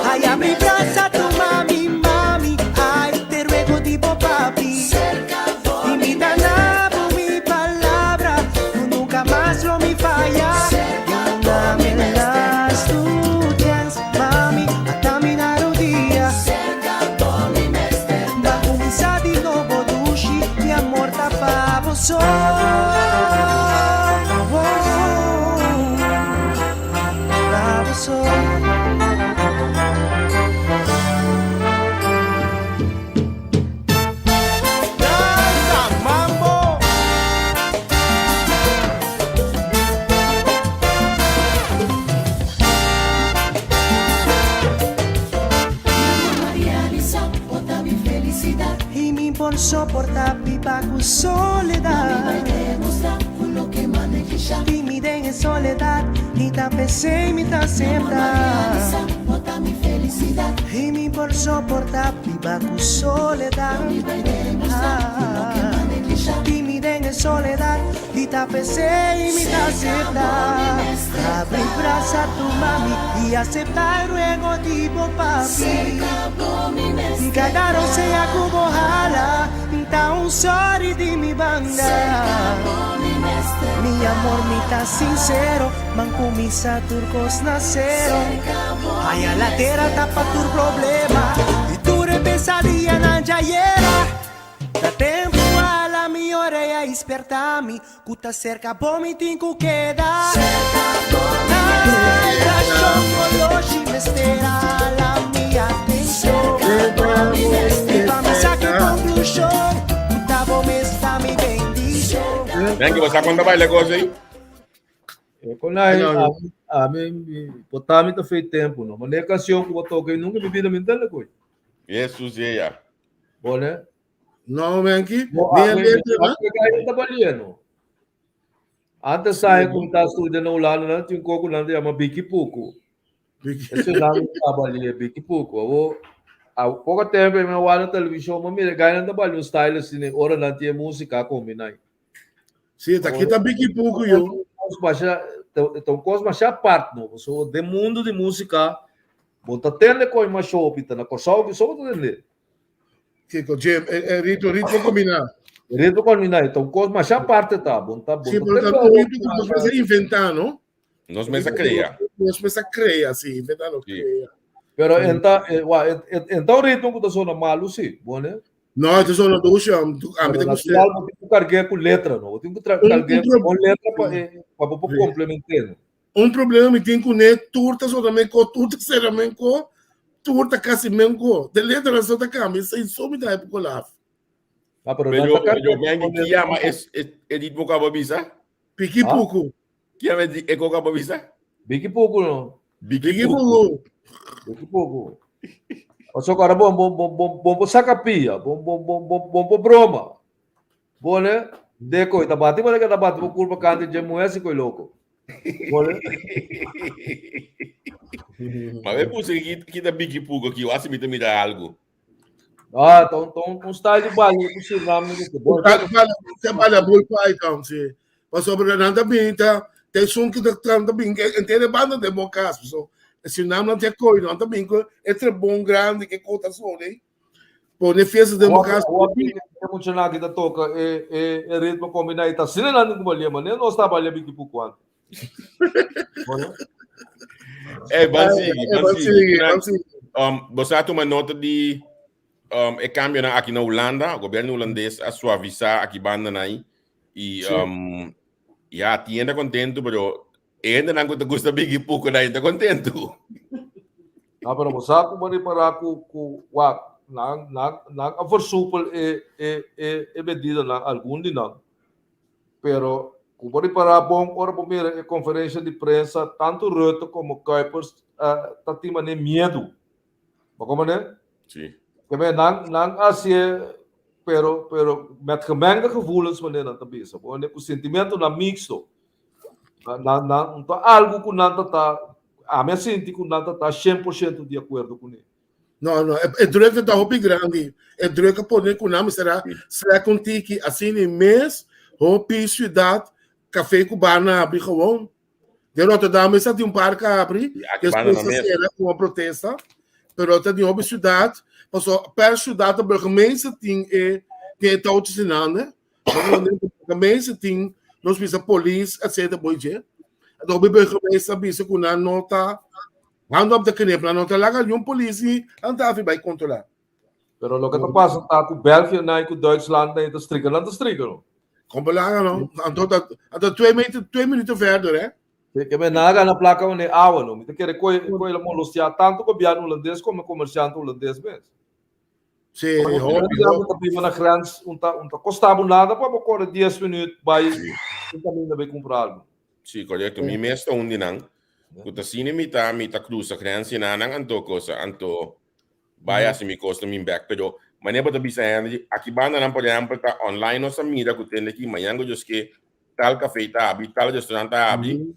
Ai, abre braça tu mami, mami, ai, te ruego tipo papi. Y mi danabo, mi palabra, tú nunca más lo me falla. Dame las tuyas, mami, a caminar un día. Va comienzar de novo, dushi, mi amor, tá pra você. Pra você. Y me por soportar viva con soledad. Timidez en soledad, y tapecé y me tacerda. Y me por soportar viva con soledad. Timidez en soledad, y tapecé y me tacerda. Abre braza a tu mami y aceptar ruego tipo papi. Cada sea como jala, então sorry de mi banda. Mi amor me tá sincero, man comienza turcos nascero. Ay a la terra tapa tu problema e tu repensaria na jaiera. Da tempo alla mi oreia espertami, cuta cerca bomi tinco queda. Nada choco hoje me espera la mia atenção. E vamos saque conclusão, cuta bom está mi bendição. Vem que você quando vai legal aí. Kunai, potami tá feito tempo, não. Mas nem canção que eu toquei nunca me vida mental coi. Jesus ya. Bom, né? Não, Menki. Nem a letra, né? Tá valendo. Antes sai com tá estudando lá, não tinha coco não chama Biki Puku. Esse nome trabalhei Biki Puku. Há pouco tempo eu me na televisão, mas me ganha não trabalho style assim, hora não tinha música combinai. Sim, tá aqui tá Biki Puku eu. Então, coisa mais a parte, não. So, de mundo de música, bota tende coi mais show, pita na coisa que só bota tende. Que Jim, ritmo combinar. Ritmo combinar, então coisa mais a parte tá, bota. Sim, por tanto, ritmo que nós vamos inventar, não? Nós mesmo cria. Nós vamos criar, sim, inventar não cria. Pero então ritmo que tá só na malu, sim, bom, né? Não, isso só não ducha, a mim tem que eu tenho que carregar com letra, não. Eu tenho que carregar com letra para complementar. Problema tem com né, turta só também com turta será mesmo com turta quase mesmo com. De letra só tá câmbio, isso aí só me dá época lá. Pero eu venho que ama edit boca babisa. Piqui pouco. Que ama edit boca babisa? Biki pouco não. Piqui pouco. Biki pouco. Só cara bom sacapia, bom broma. Bom, né? Deco, tá bate, mas que tá bate, por culpa cante de mulher se coi louco. Bom, né? Mas é possível que tá big pouco aqui, eu acho que me dá algo. Ah, então style de baile, que se nome do bom. Você balha bol pai então, se. Passou por nada bem, tá? Tem som que tá bem, inteira banda de mocas, pessoal. Se não não tem coisa, não também é bom grande que conta só, né? Por defesa de mocas. O muito na que toca é ritmo combinado, tá? Se não não balia, mas não está balia big por quanto. Bansi. Você toma nota de é cambio aqui na Holanda, o governo holandês a suavizar aqui banda aí e já tinha contento, pero ainda não gosta big pouco daí, tá contento. Ah, pero você como para com na versupel é medida na algum de não. Pero como para bom ora primeira conferência de imprensa tanto Rutte como Kuipers tá tima nem medo. Como né? Sim. Que bem não assim pero met gemengde gevoelens wanneer dat te bezig. Wanneer o sentimento na mixto. Algo que não está a minha senti que não está 100% de acordo com ele. Não, é durante da hobby grande. É durante poder com nome será contigo que assim em mês, hobby cidade, café cubana abrir gewoon. De Rotterdam está de parque abrir, que era uma protesta. Pero está de hobby cidade, passou per cidade a burgemeester tem está autocinando, né? Burgemeester tem nós precisa polícia, etc. Boije. Então o burgemeester precisa com a nota ando up de knep, a nota lá que polícia anda vai controlar. Pero lo que está passando tá com Bélgica, né, com Duitsland, né, tá strigger. Como lá não, então 2 minutos verder, né? Que me naga na placa onde água não, me quer coisa molostia tanto governo holandês como comerciante holandês mesmo. Sim, hobby na grens, custava nada para correr 10 minutos vai também vai comprar algo. Sim, correto. Mi mesto onde não. Kuta sini mita cruza grens na nang anto cosa anto vai assim me custa me back pero maneira para bisa aqui banda não por exemplo tá online nossa mira que tem aqui manhã eu just que tal café tá abri tal restaurante tá abri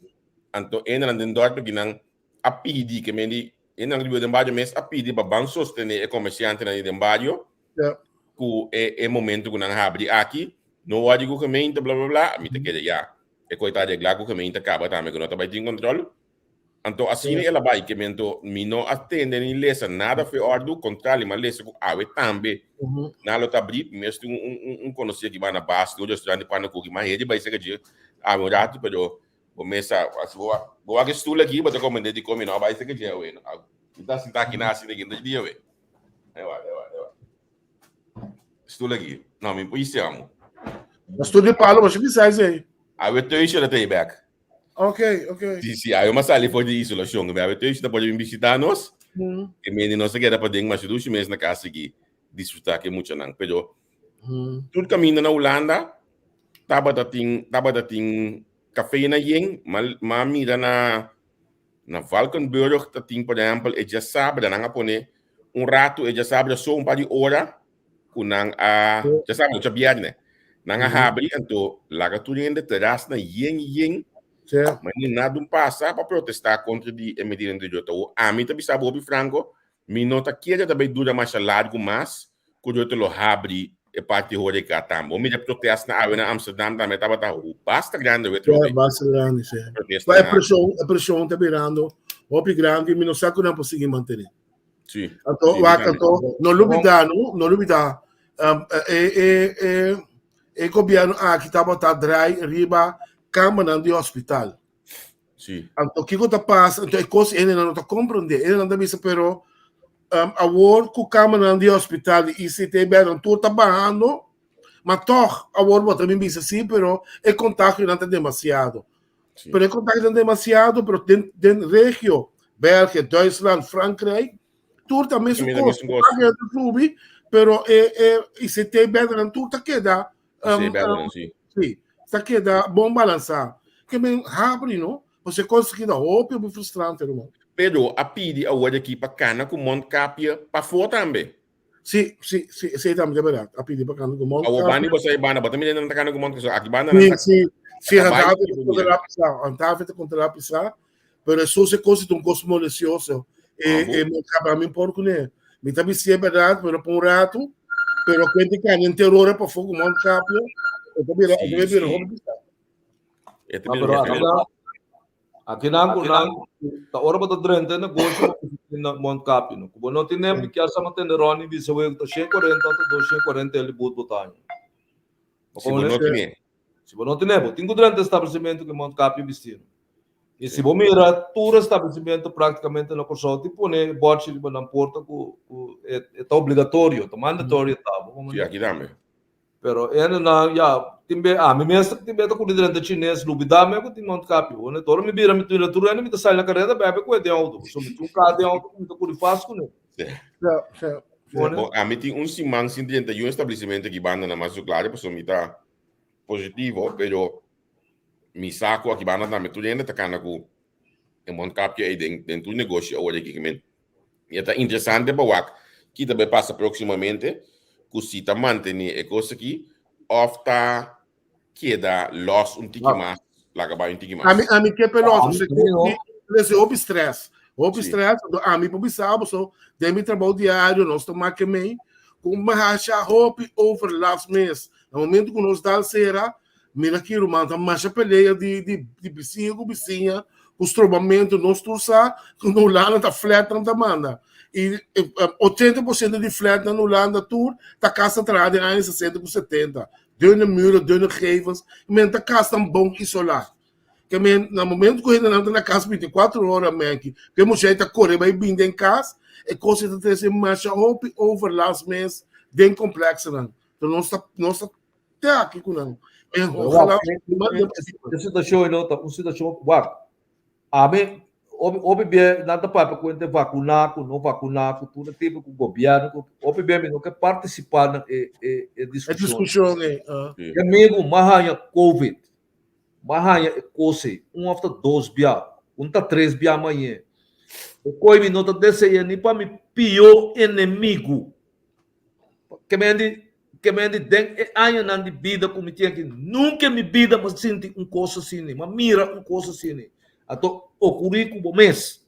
anto ainda não dentro que não a pedir que me di ainda não de bairro mês a pedir para banco sostener comerciante na de bairro que é momento que não abre aqui não há de que blá blá blá me te quer já é coitado de lá que me acaba também que não tá vai ter controle. Então, assim, ela vai que me não atende nem lesa nada foi ordem contrário, mas lesa com água também. Na luta abrir, mesmo conhecido que vai na base, do restaurante para no mas ele vai ser que a meu rato, pero começa a boa que estou aqui, mas eu comendo de comer não vai ser que já Kita sentar aqui na assim aqui dia, velho. Aí vai. Estou aqui. Não, me põe amo. Mas tudo de palo, mas que sai aí. Aí eu tenho isso até back. Ok. Sim, aí eu mas ali foi de isolação, mas eu tenho isso pode vir visitar nós. Que menino não se quer para dentro, mas 2 meses na casa aqui desfrutar que muito não, pero tudo caminho na Holanda, tava da ting café na yen, mas mira na Valkenburg, da ting por exemplo, já sabe, da não pone rato, já sabe só par de hora, kunang já sabe, já biar né, nang habri, então lá tudo ainda terás na yen, mas nem nada passa para protestar contra a medida de Jota. A mim também sabe o Franco, me nota que ele também dura mais largo, mas quando eu te lo habri e parte de catambo, me protesta na Amsterdam também estava basta grande, basta grande, sim. A pressão está virando, o grande, me não sabe que não consegue manter. Sim. Então, não olvidar, o governo aqui estava dry, riba, cama de hospital. Sim. Então, o que está passando? Então, é coisa ele não está compreendendo. Ele não está vendo, pero a work com cama de hospital e se tem bem, tudo está barrando, mas toch, a work também vê assim, pero o contágio não está demasiado. Sim. Pero o contágio não é demasiado, pero dentro da região, Bélgica, Duitsland, Frankrijk, tudo está mesmo coisa. Pero e se tem bem, tudo está queda. Sim. Sim. Está queda bom balançar. Que bem rápido, não? Você conseguir dar roupa é frustrante, irmão. Pero a pedir a hora aqui para cana com Montcapia para fora também. Sim, também é verdade. A pedir para cana com Montcapia. A Obani você bana, mas também não está cana com Montcapia. Aqui bana não. Sim. A David contra a pisar, pero isso se consta coisa malicioso. E Montcapia a mim porco né. Me também se é verdade, pero por rato, pero quando que tem terror para fogo Montcapia, eu também ver roupa pisar. Aqui na hora para drente negócio na Montcapio, no. Como não tem nem que essa matéria Rony disse eu tô 140 até 240 ele botar. Se não tem, tem grande estabelecimento que Montcapio vestido. E se você mira todo estabelecimento praticamente na coisa tipo né bote na porta é obrigatório, é mandatório tá. Sim, aqui também. Pero na já timbe me mesmo timbe tá com durante chinês lubida me com Montcapio, né? Todo me vira me tudo né me tá saindo na carreira bebe com de auto, só me carro de auto me tá com fácil né. Bom, a mim tem simang sin dentro de estabelecimento que banda na mais claro, porque me tá positivo, pero mi saco aqui banda na tudo ainda tá cana com Montcapio aí dentro do negócio hoje aqui que me e tá interessante para o que também passa proximamente que se tá manter a coisa aqui of tá queda loss tique mais lá vai tique mais a mim que é peloso você houve stress a mim por sábado so de meu trabalho diário nós tomar que me com uma racha roupa over last mês no momento que nós dá será mira aqui o manta mais peleia de vizinho com vizinha os trovamentos nós torçar no lá tá flat não tá manda e 80% de flat na Holanda tour tá casa atrás de 60 com 70 dunne muren dunne gevels men tá casa tão bom isolar que men no momento que ainda não na casa 24 horas men que temos jeito a correr vai bem em casa e coisa de ter mais roupa over last mês bem complexo não então nós tá aqui com não esse da show não tá um situação a mim OBB nada para quando vacunar com não vacunar com tudo tipo com o governo OBB não quer participar na discussão é mesmo mahanya covid mahanya cose after 2 bia tá 3 bia amanhã o coi não tá descer nem para me pior inimigo que me den aia na vida como tinha que nunca me vida mas senti coisa assim mas mira coisa assim ato o currículo mês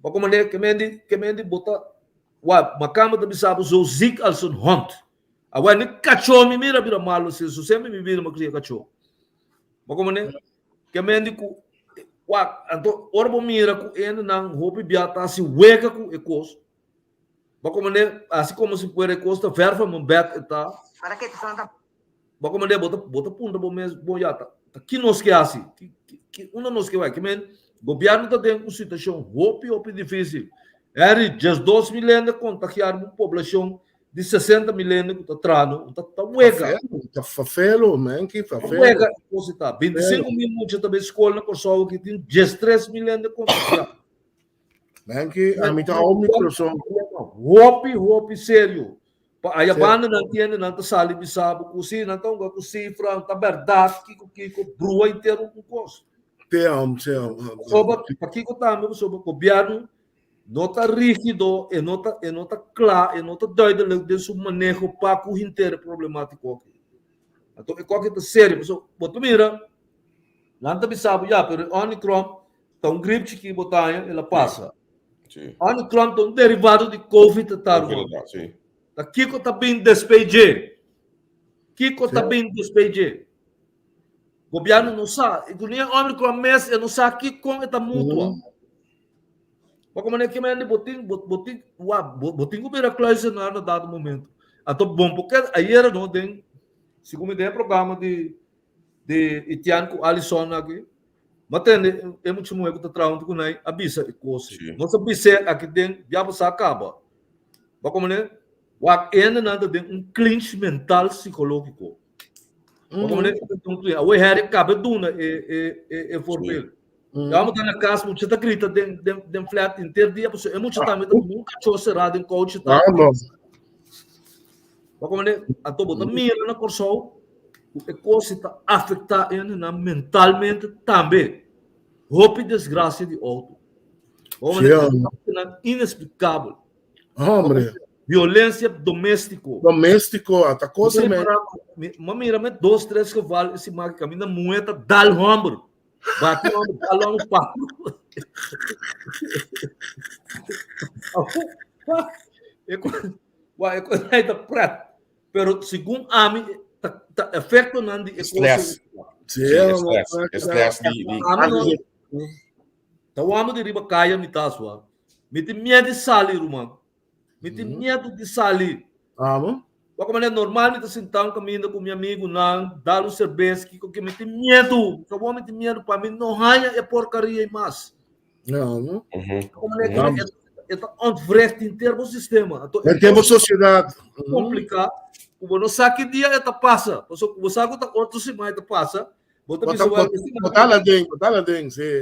como né que me botar macama da bisabo o Zig Alson Hunt agora nem cachorro me mira malo se você me vira uma coisa cachorro como né que me digo então ora mira com ele não roupa biata se wega com ecos como né assim como se pode costa verfa um bet eta para que tu tá como né bota punta bom mês bom já tá que nos que assim que nos que vai que men governo tá dentro uma situação roupa difícil Era just 2 milhões contagiar uma população de 60 milhões que está trano, está huega. Tá fafelo, man, que fafelo. Huega, você tá. 25 mil muitos também escola na Kosovo que tem just 3 milhões de contagiados. Man, que a mim tá ao microfone. Hopi, sério. Aí a banda não tem, não tá sali bisabo, cozinha, não tá com cifra, tá verdade, que brua inteiro com coisa. Te amo. Sobre, aqui que também sobre o governo, não está rígido, e não está claro, e não está doido de seu manejo para o inteiro problemático. Então, é qualquer coisa sério. Mas, mira, não está bisabo, já, mas o Omicron, tá gripe que botar, ela passa. O Omicron é derivado de Covid, tá? Sim. Kiko está bem despejado. O governo não sabe. E nem homem com a mesa, não sabe que com esta mútua. Porque como é que me botinho vira classe na dado momento. Então bom, porque ayer não tem, se como tem programa de Itian com Alisson aqui. Mas tem é muito muito que tá trabalhando com aí, avisa e coisa. Não sabe se aqui tem já você acaba. Porque como é o ainda nada tem clinch mental psicológico. Como é que o Harry cabe duna é forpel. Vamos dar na casa, muito está grita de flat inteiro dia, é muito também nunca show serado em coach tá. Como é a to bota mira na corso, o coisa está afetar ainda mentalmente também. Roupa desgraça de outro. Como é inexplicável. Hombre. Violência doméstico, até coisa mesmo. Mira, 2, 3 cavalos, esse marca caminha moeda, dá o ombro. Bate o ombro, dá o papo. É coisa da prata. Pero, segundo a mim, está efeito não de estresse. Estresse de... Então, o homem de riba caia, me tá suave. Me tem medo de sair, irmão. Me tem medo de sair. Porque é normal, me tá sentando caminhando com meu amigo, não, dar um cerveja, que me tem medo. O homem tem medo para mim, não ranha é porcaria e mais. Não. Como é que é onvrecht em termos do sistema. Em termos de sociedade. Complicado. Não sabe que dia ela passa. Você sabe que outro semana passa. Botar lá dentro, sim.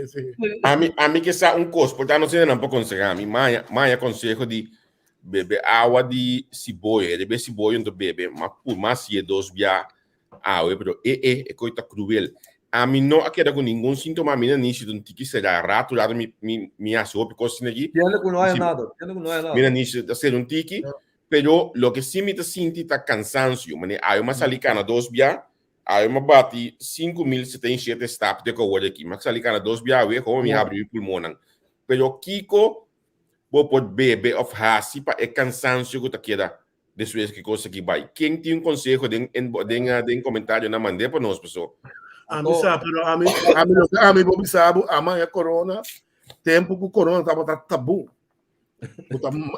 A mim que sabe coisa, portanto, não sei não para aconselhar. A mim, mais aconselho de beber água de cebola, beber cebola não beber, mas por mais se é 2 dias água, pero é coisa cruel. A mim não queda com nenhum sintoma, a mim não nisso, não que será rato lá me achou porque assim aqui. Tiene que não é nada. Mira nisso, da ser tiki, pero lo que sim me tá sentindo tá cansancio, mas aí uma salicana 2 dias. Aí uma bate 5.077 staff de coisa aqui, mas ali cara 2 dias eu como me abre o pulmão. Pero Kiko vou pode beber of hasi para é cansancio que tá queda depois que coisa que vai. Quem tem conselho em comentário na mandei para nós pessoal. A mim sabe, pero a mim vou sabe, amanhã corona, tempo que o corona tava tabu.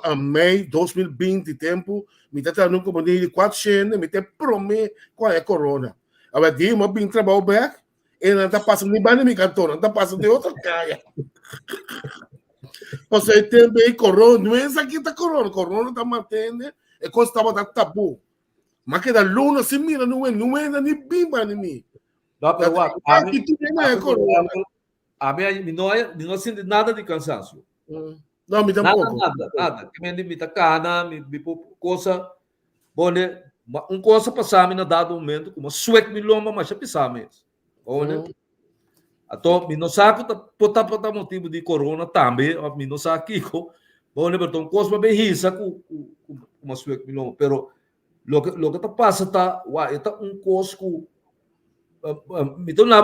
A May 2020 tempo, me tá tendo como de 400, me tem prometer qual é corona. Agora, dia, eu vim trabalhar back, e não está passando nem bem me cantor, não está passando de outra caia. Você tem bem corona, não é isso aqui está corona está mantendo, é coisa estava da tabu. Mas que da luna se mira, não é nem bimba nem mim. Não, pero a mim não sente nada de cansaço. Não, me dá pouco. Nada. Que me tá cana, me coisa, bom, coisa passar me na dado momento, como suec me lomba, mas já pensar mesmo. Olha, então, me não sabe por motivo de corona também, me não sabe que, bom, então, coisa bem risa com uma suec me lomba, pero lo que tá passa tá, é coisa com me tô lá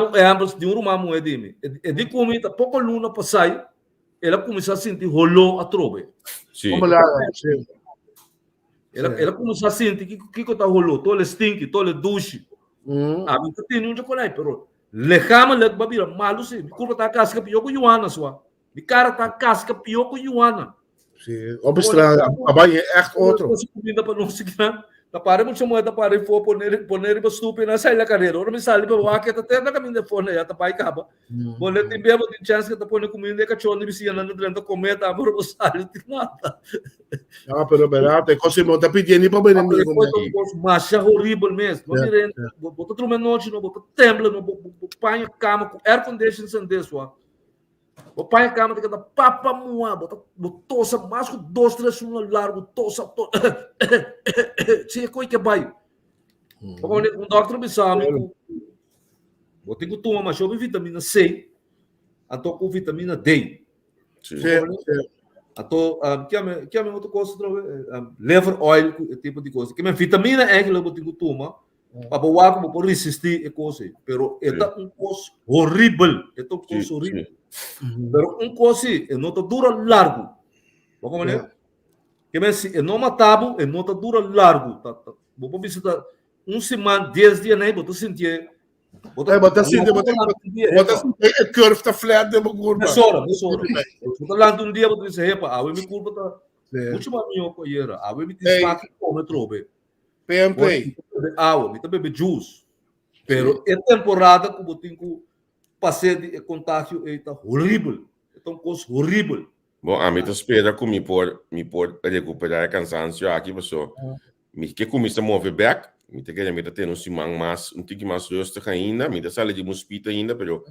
de um rumah moeda de comida pouco luna passai ela começou a sentir rolou a trove. Sim. Ela começou a sentir que tá rolou, todo stink, todo duche. A mim tem um chocolate, pero lejama le babira malu se, curva tá casca pior com Joana só. Mi cara tá casca pior com Joana. Sim, obstra, a vai é echt outro. Comida para não seguir. Tapare mo siya mo tapare fo poner ba stupid na sa ila carreira. Ora misali ba wake ta terna kami de fone ya tapai ka ba. Bole timbe ba din chance ka tapone community ka chone bisiya na drento cometa amor o sali tinata. Ah, pero verdade, così mo tapi tieni pa bene amigo. Mas é horrível mesmo. Bota trume noite, no bota tembla, no põe a cama com air conditioning sem deswa. Põe a cama de papa moa, bota tosa mais com 2, 3 no largo, tosa. Se coi que vai. Porque um doctor me sabe, bota que toma mais vitamina C, até com vitamina D. Sim. Então, que é outra coisa, liver oil, tipo de coisa. Que é vitamina E que eu boto em toma, para poder resistir a coisa. Pero é uma coisa horrível, é uma coisa horrível. Pero coisa não dura largo. Como é? Que é não matabo, não dura largo. Vou visitar semana, 10 dias, nem boto sentir. Bota assim, a curva tá flat de uma curva. Não sora. Bota lá um dia, bota isso aí, pá, a minha curva tá muito mais minha coisa. A minha tisma que come trobe. PMP. Água, me também bebe juice. Pero é temporada que botinho com passei de contágio é tá horrível. É uma coisa horrível. Bom, a mim tô espera que me pode recuperar a cansaço aqui, pessoal. Me que começa a mover back. Me te queria meter no simang mais tique mais rustig ainda, me te sale de mosquito ainda, pero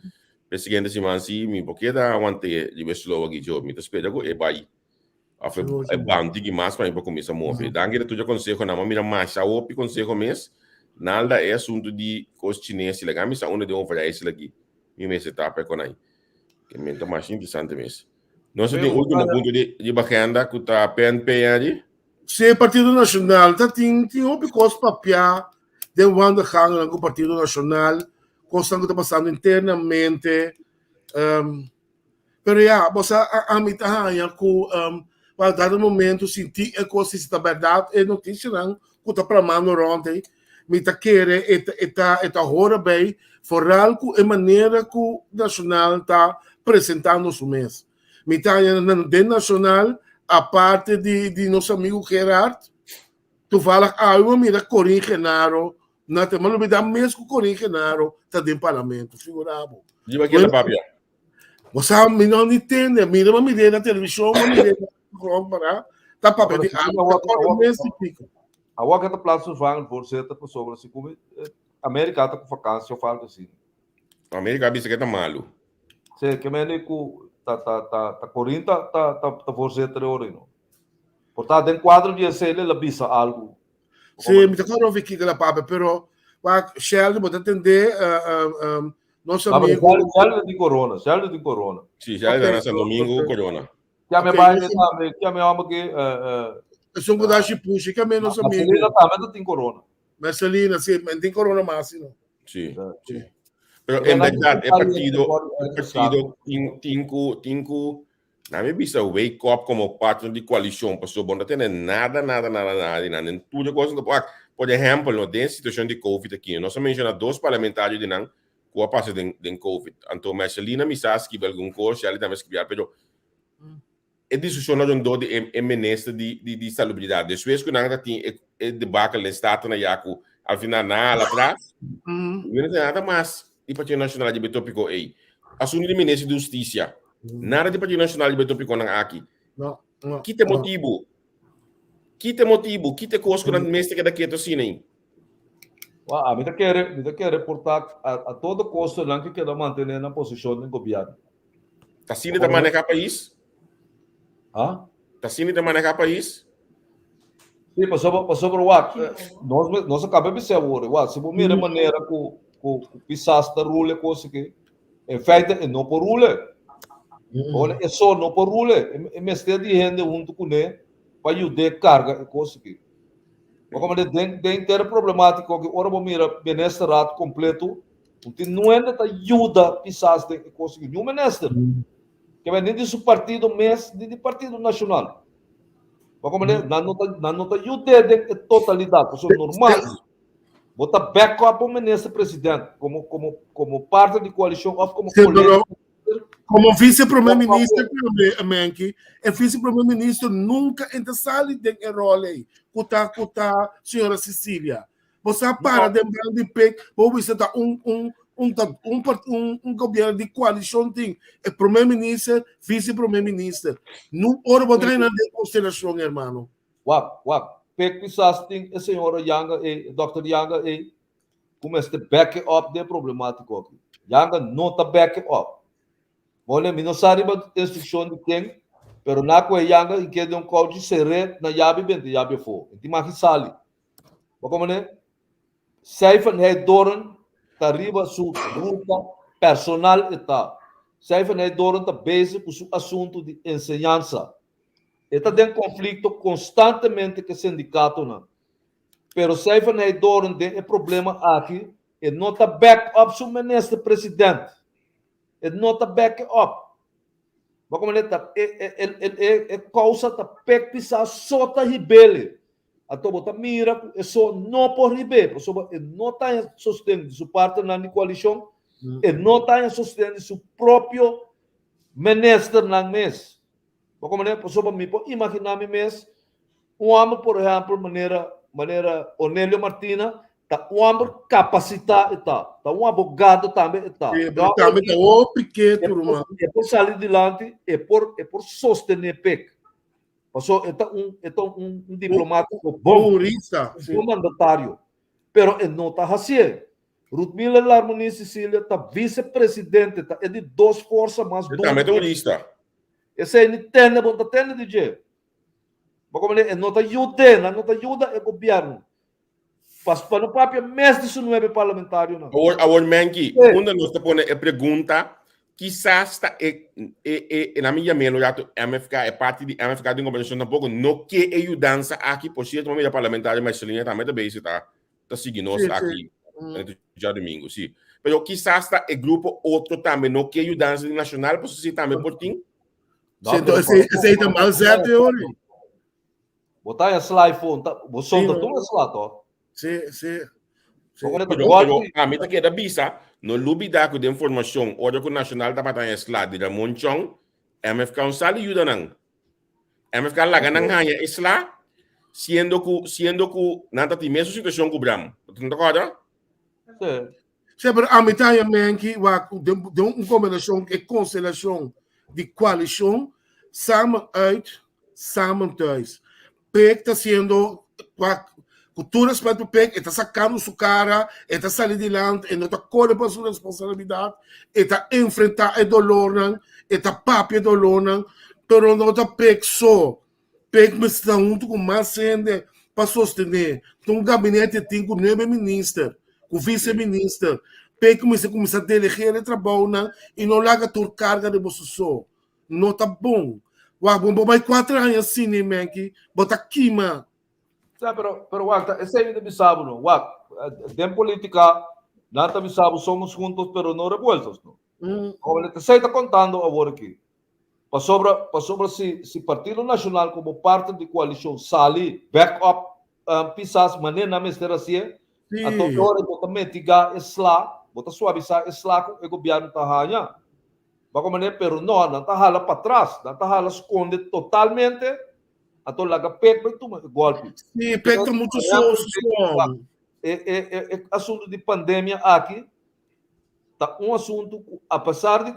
perseguindo simang si me porque da aguante de slow aqui job, me te espera que é vai. Afe é bom tique mais para começar a mover. Dangue tu já consegue na mira mais a op consegue mês. Nada é assunto de coisa chinesa, legal, me sa uma de overrice aqui. Me mês etapa com aí. Que me tá mais interessante mês. Nós temos o último ponto de bagenda que tá PNP ali. Se o Partido Nacional tinha uma coisa para piar de onde ganha o Partido Nacional, coisa que está passando internamente. Pero já, você a mim tá aí com para dar momento sentir a coisa se está verdade é notícia não, que está para mano ontem, me tá querer eta hora bem, foral com a maneira que o Nacional está apresentando o mês. Me tá no Nacional a parte de nosso amigo Gerard, tu fala, eu mira Corinho Genaro, não tem mal me dá mesmo que Corinho Genaro está dentro do parlamento, figurado. E vai que é papia. Você não entende, mira na televisão, mira para tá papel de a outra tá plaats vervangen voorzitter persoon assim como América está com vacância eu falo assim. América bisa que tá malo. Se que me com tá Corinto tá voorzitter hoje não. Portanto em 4 dias ele la bisa algo. Sim, me tá com vi que la papa, pero va Shell pode atender nosso amigo. Shell de corona. Sim, já é nessa domingo corona. Que me vai que me ama que é um pedaço de puxa que é menos amigo. Marcelina também tem corona. Marcelina, sim, tem corona mais, não. Sim. Pero en verdad, el partido tinco, na minha vista, wake up como parte de coalição, pessoa bom, não tem nada, nem tudo coisa. Por exemplo, no tem situação de Covid aqui, nós menciona 2 parlamentares de não, que a passar de Covid. Então, Marcelina me sabe que algum coisa, ele também escreveu, pero é discussão não de ministro de salubridade. Depois que nada tem debacle no estado na Yaku, ao final nada atrás, não tem nada mais. E Partido Nacional de Betópico aí. Assunto de ministro de Justiça. Nada de Partido Nacional de Betópico não aqui. Não. Que tem motivo? Que tem coisa que não mestre que daqui é assim aí. A mim quer reportar a todo custo não que quer manter na posição do governo. Tá sendo de manejar país? Tá sendo de manejar país? Sim, passou por what? Nós acabamos de ser agora. Se você mira a maneira que pisas da rule coisa que em feita é não por rule. Olha, é só não por rule. É mestre de gente junto com ele para ajudar carga coisa que. Como tem problemática que ora vou mira bem-estar completo, não é nada ajuda pisas de coisa que não ministro. Que vem de seu partido mesmo, de partido nacional. Como não ajuda de totalidade, isso é normal. Bota backup o ministro presidente como parte de coalição ou como colega. Como vice-primeiro-ministro, o vice-primeiro-ministro nunca entra sala de rol aí. kuta senhora Cecília. Você para de PEC, você está um governo de coalição tem é primeiro-ministro, vice-primeiro-ministro. Não ora botar na consideração, irmão. Wap. PEC pisas ting a senhora Yanga Dr. Yanga começa a back up de problemático aqui. Yanga não está back up. Olha, não sabe a instrução de quem, pero na coisa Yanga e que de código seré na yabe bem, yabe for. Então mais sali. Como né? Cijfer hij doorn tariba su grupo personal eta. Cijfer hij doorn ta bezig com su assunto de enseñanza. Eta tem conflito constantemente com o sindicato não. Pero Cijfer hij doorn tem problema aqui e não ta back up su ministro presidente. E não ta back up. Mas como ele tá causa ta pectisa sota ribele. Ato bota mira, isso não por ribe, porque não está sustentando sua parte na coalição, e não está sustentando seu próprio ministro na mês. Como é, pessoa me pode imaginar mês, homem, por exemplo, maneira Onélio Martina, tá homem capacitado, tá um advogado também, tá. Também tá o Piquet, turma. É por sair adiante, é por sostener PEC. Passou, um diplomático bom, um mandatário, pero ele não está assim. Ruth Miller Larmoni Cecília está vice-presidente, é de duas forças mais duras. Também terrorista. Esse aí não tem, DJ. Mas como ele não ajuda o governo. Para não próprio mestre isso não é parlamentário, não. Agora, Menki, quando nós estamos a pergunta, quizás está na minha mente, MFK é parte de MFK de conversação tampouco, não que ajudança aqui, por certo, a parlamentar, mas Celinha também está seguindo nós aqui, já domingo, sim. Mas quizás está o grupo outro também, não que ajudança nacional, por si também, por ti. Esse aí tá mal certo, hoje. Botar em slide phone, você não toma slide, ó. Sim. A mim tá que da bisa, no lubida com de informação, ora que o nacional tá para slide da Monchong, MFK um sali ajuda não. MFK lá ganhando ganha isla, sendo que nada tem mesmo situação com o Bram. Não tá claro? Sim, mas a metade também que de uma combinação de constelação de coalição, samen uit, samen thuis. PEC está sendo com todo respeito ao PEC, está sacando sua cara, está saindo de lá, e não está correndo para sua responsabilidade, está enfrentando o dolor, está papel dolor, mas não está PEC só. PEC está junto com mais gente para sostener. Então, o gabinete tem com o novo ministro, com o vice-ministro. PEC começa a delegar o trabalho e não larga a carga de você só. Não está bom. Vai 4 anos assim, né, que bota queima. Pero Wak, esse aí não sabe, não. Wak, em política, não também sabe, somos juntos, pero não revueltos, não. Como ele está contando agora aqui, para sobre se Partido Nacional como parte da coalição sali, back up, pisas, maneira na mestra assim, a toda hora bota mitigar esla, bota suavizar esla com o governo tá ranha. Pero não está hala para trás, não está hala esconde totalmente. Ato laga PEC vai tomar golpe. Sim, PEC está muito sócio. É assunto de pandemia aqui. Tá assunto, apesar de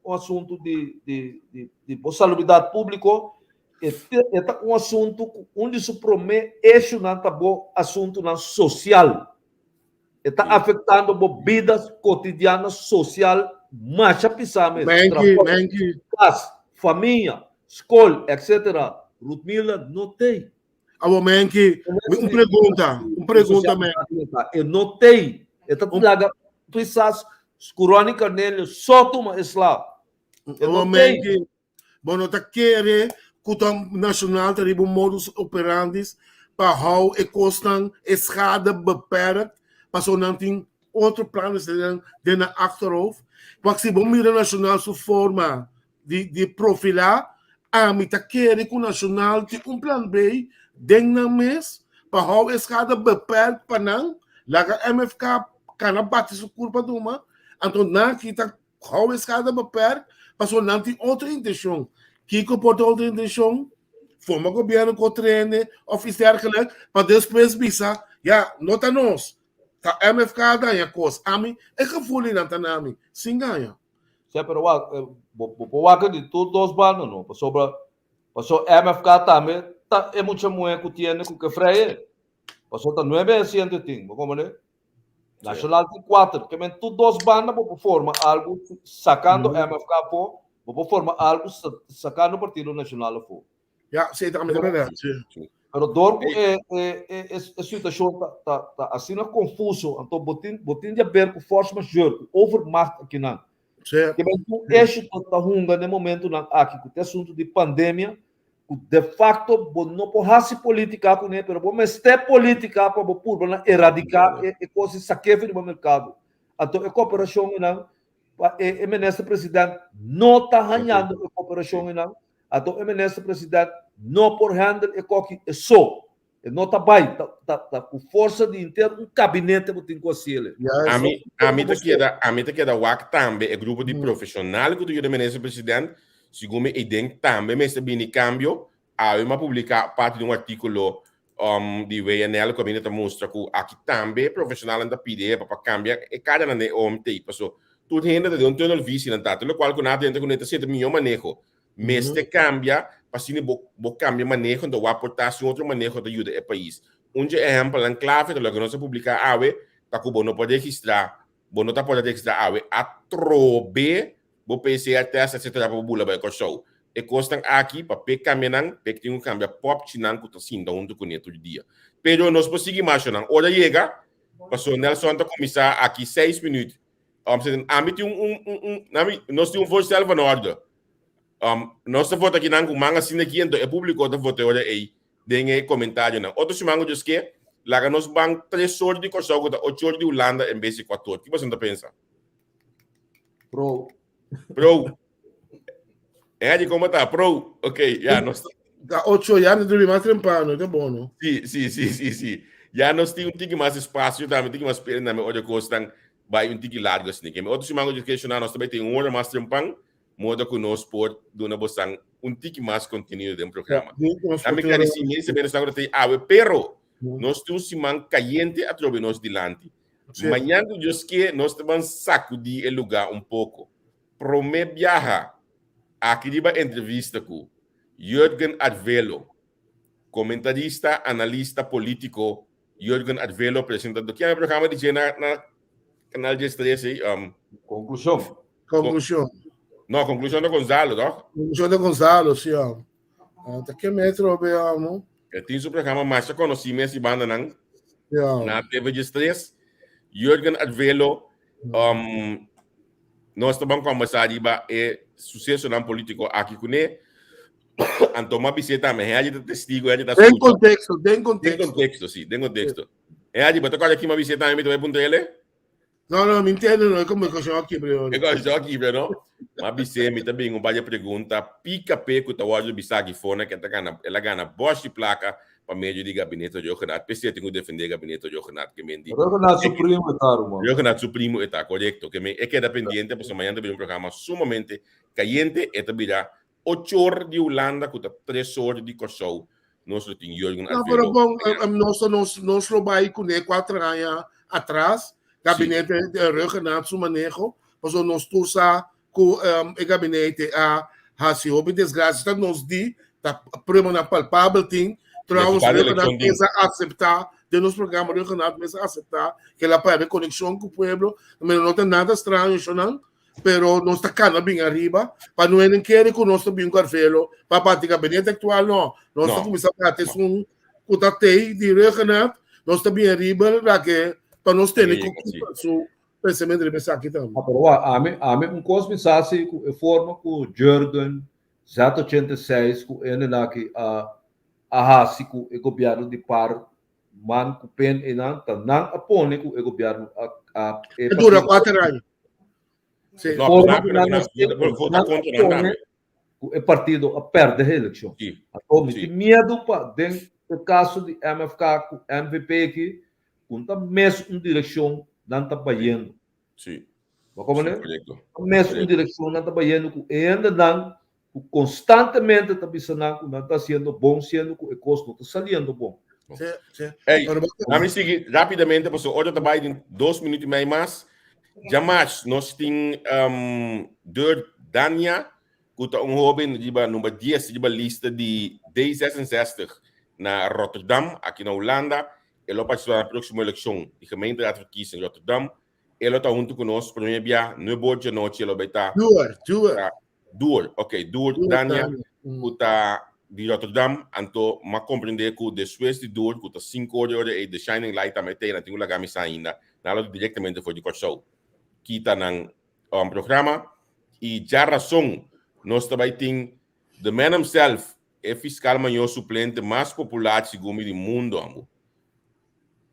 um assunto de saúde pública, é assunto onde se promete eixo não tá bom assunto não social. Está afetando a vida cotidiana social, mas a pisar mesmo. Casa, família, escola, etc. Ruth Miller não tem. Uma pergunta, man. Eu não tenho. Então, precisas crônica nele, só toma isla. Eu não tenho. Bom, não está querendo que o nacional tenha um modus operandi para how e costan schade beperkt, mas não tem outro plano de na achterhoofd. Porque se bom mira nacional sua forma de profilar, a mim está querendo que o nacional tenha um plano B dentro na mês para how e schade beperkt para não, lá MFK kana bate sua curva de uma, então não que está how e schade beperkt, mas não tem outra intenção. Que comporta outra intenção? forma governo que treine, oficial que para depois bisa, nota nós. Tá MFK daí coisa, ami é que fuli na tanami, sim ganha. Sim, pero o de todos os banos não, passou MFK também, tá é muito muito que tiene que freie. Passou tá 900 ting, como né? Nacional tem 4, que men todos os banos por forma algo sacando MFK por forma algo sacando o Partido Nacional for. Sei também é verdade. Pero dorco é situação tá assim não confuso, então botin de ver com força major, overmacht aqui não. Certo. Que tu este tá hunga no momento não aqui com o assunto de pandemia, de facto não pode política com ele, pero mas ter política para por erradicar e coisas saquefe no mercado. Então a cooperação não o ministro presidente não está ganhando a cooperação não. Então o ministro presidente não por handle e coque é só. Não está bem, tá com força de inteiro um gabinete botin com ele. A mim tá queda wak também é grupo de profissional que do ministro presidente, segundo me idem também mas bem cambio, a uma publicar parte de um artigo de WNL que a minha mostra que aqui também profissional anda pedir para cambiar e cada nane omte, passou tudo ainda de um túnel vice na data, o qual com nada dentro com neta sempre melhor manejo. Mas te cambia, para se não cambia manejo, então vai aportar outro manejo de ajuda ao país. Exemplo, em clave, que nós publicar tá que não pode registrar, não tá pode registrar a trobe, o PCR teste, etc. para bula para o show. E costam aqui para caminhar, para tem cambia pop chinang que tá sim, da onde com todo dia. Pero nós conseguimos mais não. Hora chega, passou Nelson tá começar aqui 6 minutos. Nós temos voz selva na ordem. Nós vota aqui não com manga assim aqui então é público da voto olha aí dengue comentário não outro chimango diz que lá nós bang 3 horas de Kosovo da 8 horas de Holanda em vez de 4 horas. O que você não pensa? Pro é de como tá pro ok já nós da 8 anos de mais temprano tá bom não sim já nós temos mais espaço também tem mais pena na olha costam vai tique largo assim que outro chimango diz que nós também tem uma hora mais temprano modo que nós por dona bosang tique mais conteúdo do programa. A mim quer dizer que se bem está agora tem pero nós temos simang caliente atrás nós dilante. Manhã do dia que nós vamos sacudir o lugar pouco. Prome viaja aqui de entrevista com Jürgen Advelo, comentarista, analista político. Jürgen Advelo apresentador que é o programa de na canal de estresse conclusão. No, conclusão do Gonzalo, não? Conclusão do Gonzalo, sim. Até que metro veamos. Tem o programa mais conhecido esse banda na TV de Stress. Jürgen Advelo, nós estamos conversando e sucesso na político aqui com ele. Então, uma visita também, é de testigo, é de da Tem contexto. Tem contexto, sim, tem contexto. É de botar aqui uma visita também, tu vai ele? Não, me entendo, não é como eu chamo aqui, Bruno. Eu gosto aqui, não? Mas bisemi também um par de pergunta, pica peco tá hoje bisagi fona que ela ganha boa de placa para meio de gabinete de Renato. PC tem que defender gabinete de Renato que mendi. Renato Supremo está, mano. Renato Supremo está correto, que me é que é dependente, porque amanhã tem um programa sumamente caliente, e também 8 horas de Holanda com 3 horas de Kosovo. Nós temos Jürgen Advelo. Não, pero bom, nós vai com 4 anos atrás. Gabinete de Renato su manejo, pues nos tusa com o gabinete a se houve desgraça, nos di, tá prima na palpável ting, trouxe o Renato mesa aceitar, de nos programa o Renato mesa aceitar que ela pode conexão com o povo, mas não tem nada estranho, não, pero nós está cana bem arriba, para não nem querer que nós também Carvelo, para bater gabinete atual não, nós está começando a ter um tatei de Renato, nós está bem arriba, lá que para nós termos o pensamento de pensar aqui também. A mim cosmisasse com a forma com o Jürgen, 86 com ele lá que a hasi com o governo de par man com pen e não apone com o governo a dura 4 anos. Sim. O partido a perder a eleição. Então, tem medo para dentro do caso de MFK com MVP aqui conta mesmo direção não está banhando. Sim. Como né? Mesmo direção não está banhando com ainda não constantemente está pensando que está sendo bom, sendo que o custo não está saliendo bom. Hey, Pero vamos seguir rapidamente, porque hoje está em 2 minutos e meio mais. Jamais nós temos Dania, que está jovem, número 10 de lista de D66 na Rotterdam, aqui na Holanda. Ele participar na próxima eleição de gemeenteraad verkiezing em Rotterdam. Ele está junto conosco, primeiro dia, no board noite, ele vai estar. Duur, ok, Duur, Dania, que está de Rotterdam, então, mas compreender que depois de Duur, que está 5 horas e The Shining Light também tem, não tem uma camisa ainda, nada diretamente foi de Corsou. Que está no programa, e já razão, nós também temos, the man himself, é fiscal maior suplente mais popular, segundo do mundo, amo.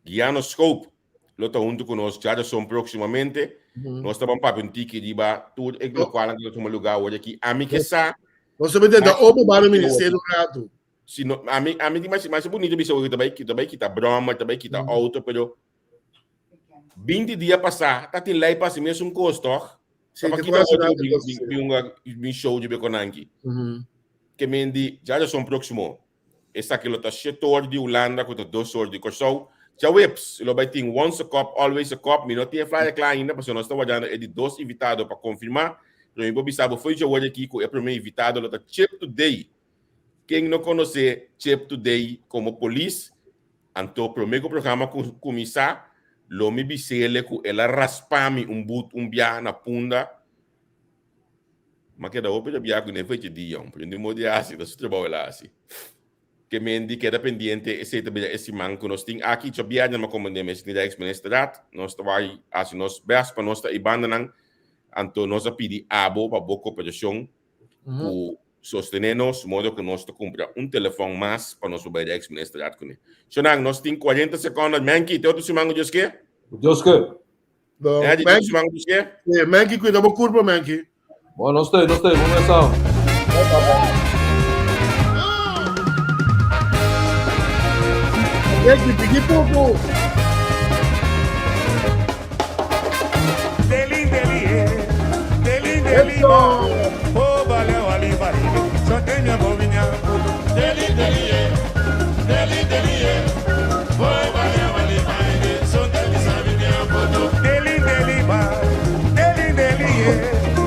Guiano Scope, ele está junto conosco, já razão proximamente, nós estamos para um tique de tudo é o qual nós tomamos lugar hoje aqui. A mim que sa, você vai ter da obo para o Ministério do Rato. se não, a mim mais bonito bisa hoje também que tá broma, também que tá auto, pero 20 dias passar, tá tem lei para si mesmo custo. Só que tá um show de Beconanki. Que mendi já são próximo. Essa que tá setor de Holanda com 2 horas de Corsou. Já whips, ele vai ter once a cup, always a cup. Me não tinha flyer claro ainda, porque nós estamos olhando de 2 invitados para confirmar. Então, eu vou saber, foi já hoje aqui com o primeiro invitado, ele tá Chip Today. Quem não conhece Chip Today como polícia, então, o primeiro programa começar, lo me bisele com ela raspame bia na punda. Mas que da outra bia com neve de dia, prende modo assim, da sua trabalho lá assim. Que me indica dependente esse também esse man que nós tem aqui já bia na comandante mas nem da ex-ministrat, nós vai assim nós best para nós tá ibandanan, então nós a pedir abo para boa cooperação, o sostenernos modo que nós comprar telefone mais para nós vai da ex-ministrat com ele. Sonang nós tem 40 segundos, manki, teu tu simango diz que? Deus que. É de tu simango diz que? Manki cuida da curva, Manki. Bom, não sei, vamos começar. Manki, pedi pouco. Delin, delin, delin, delin.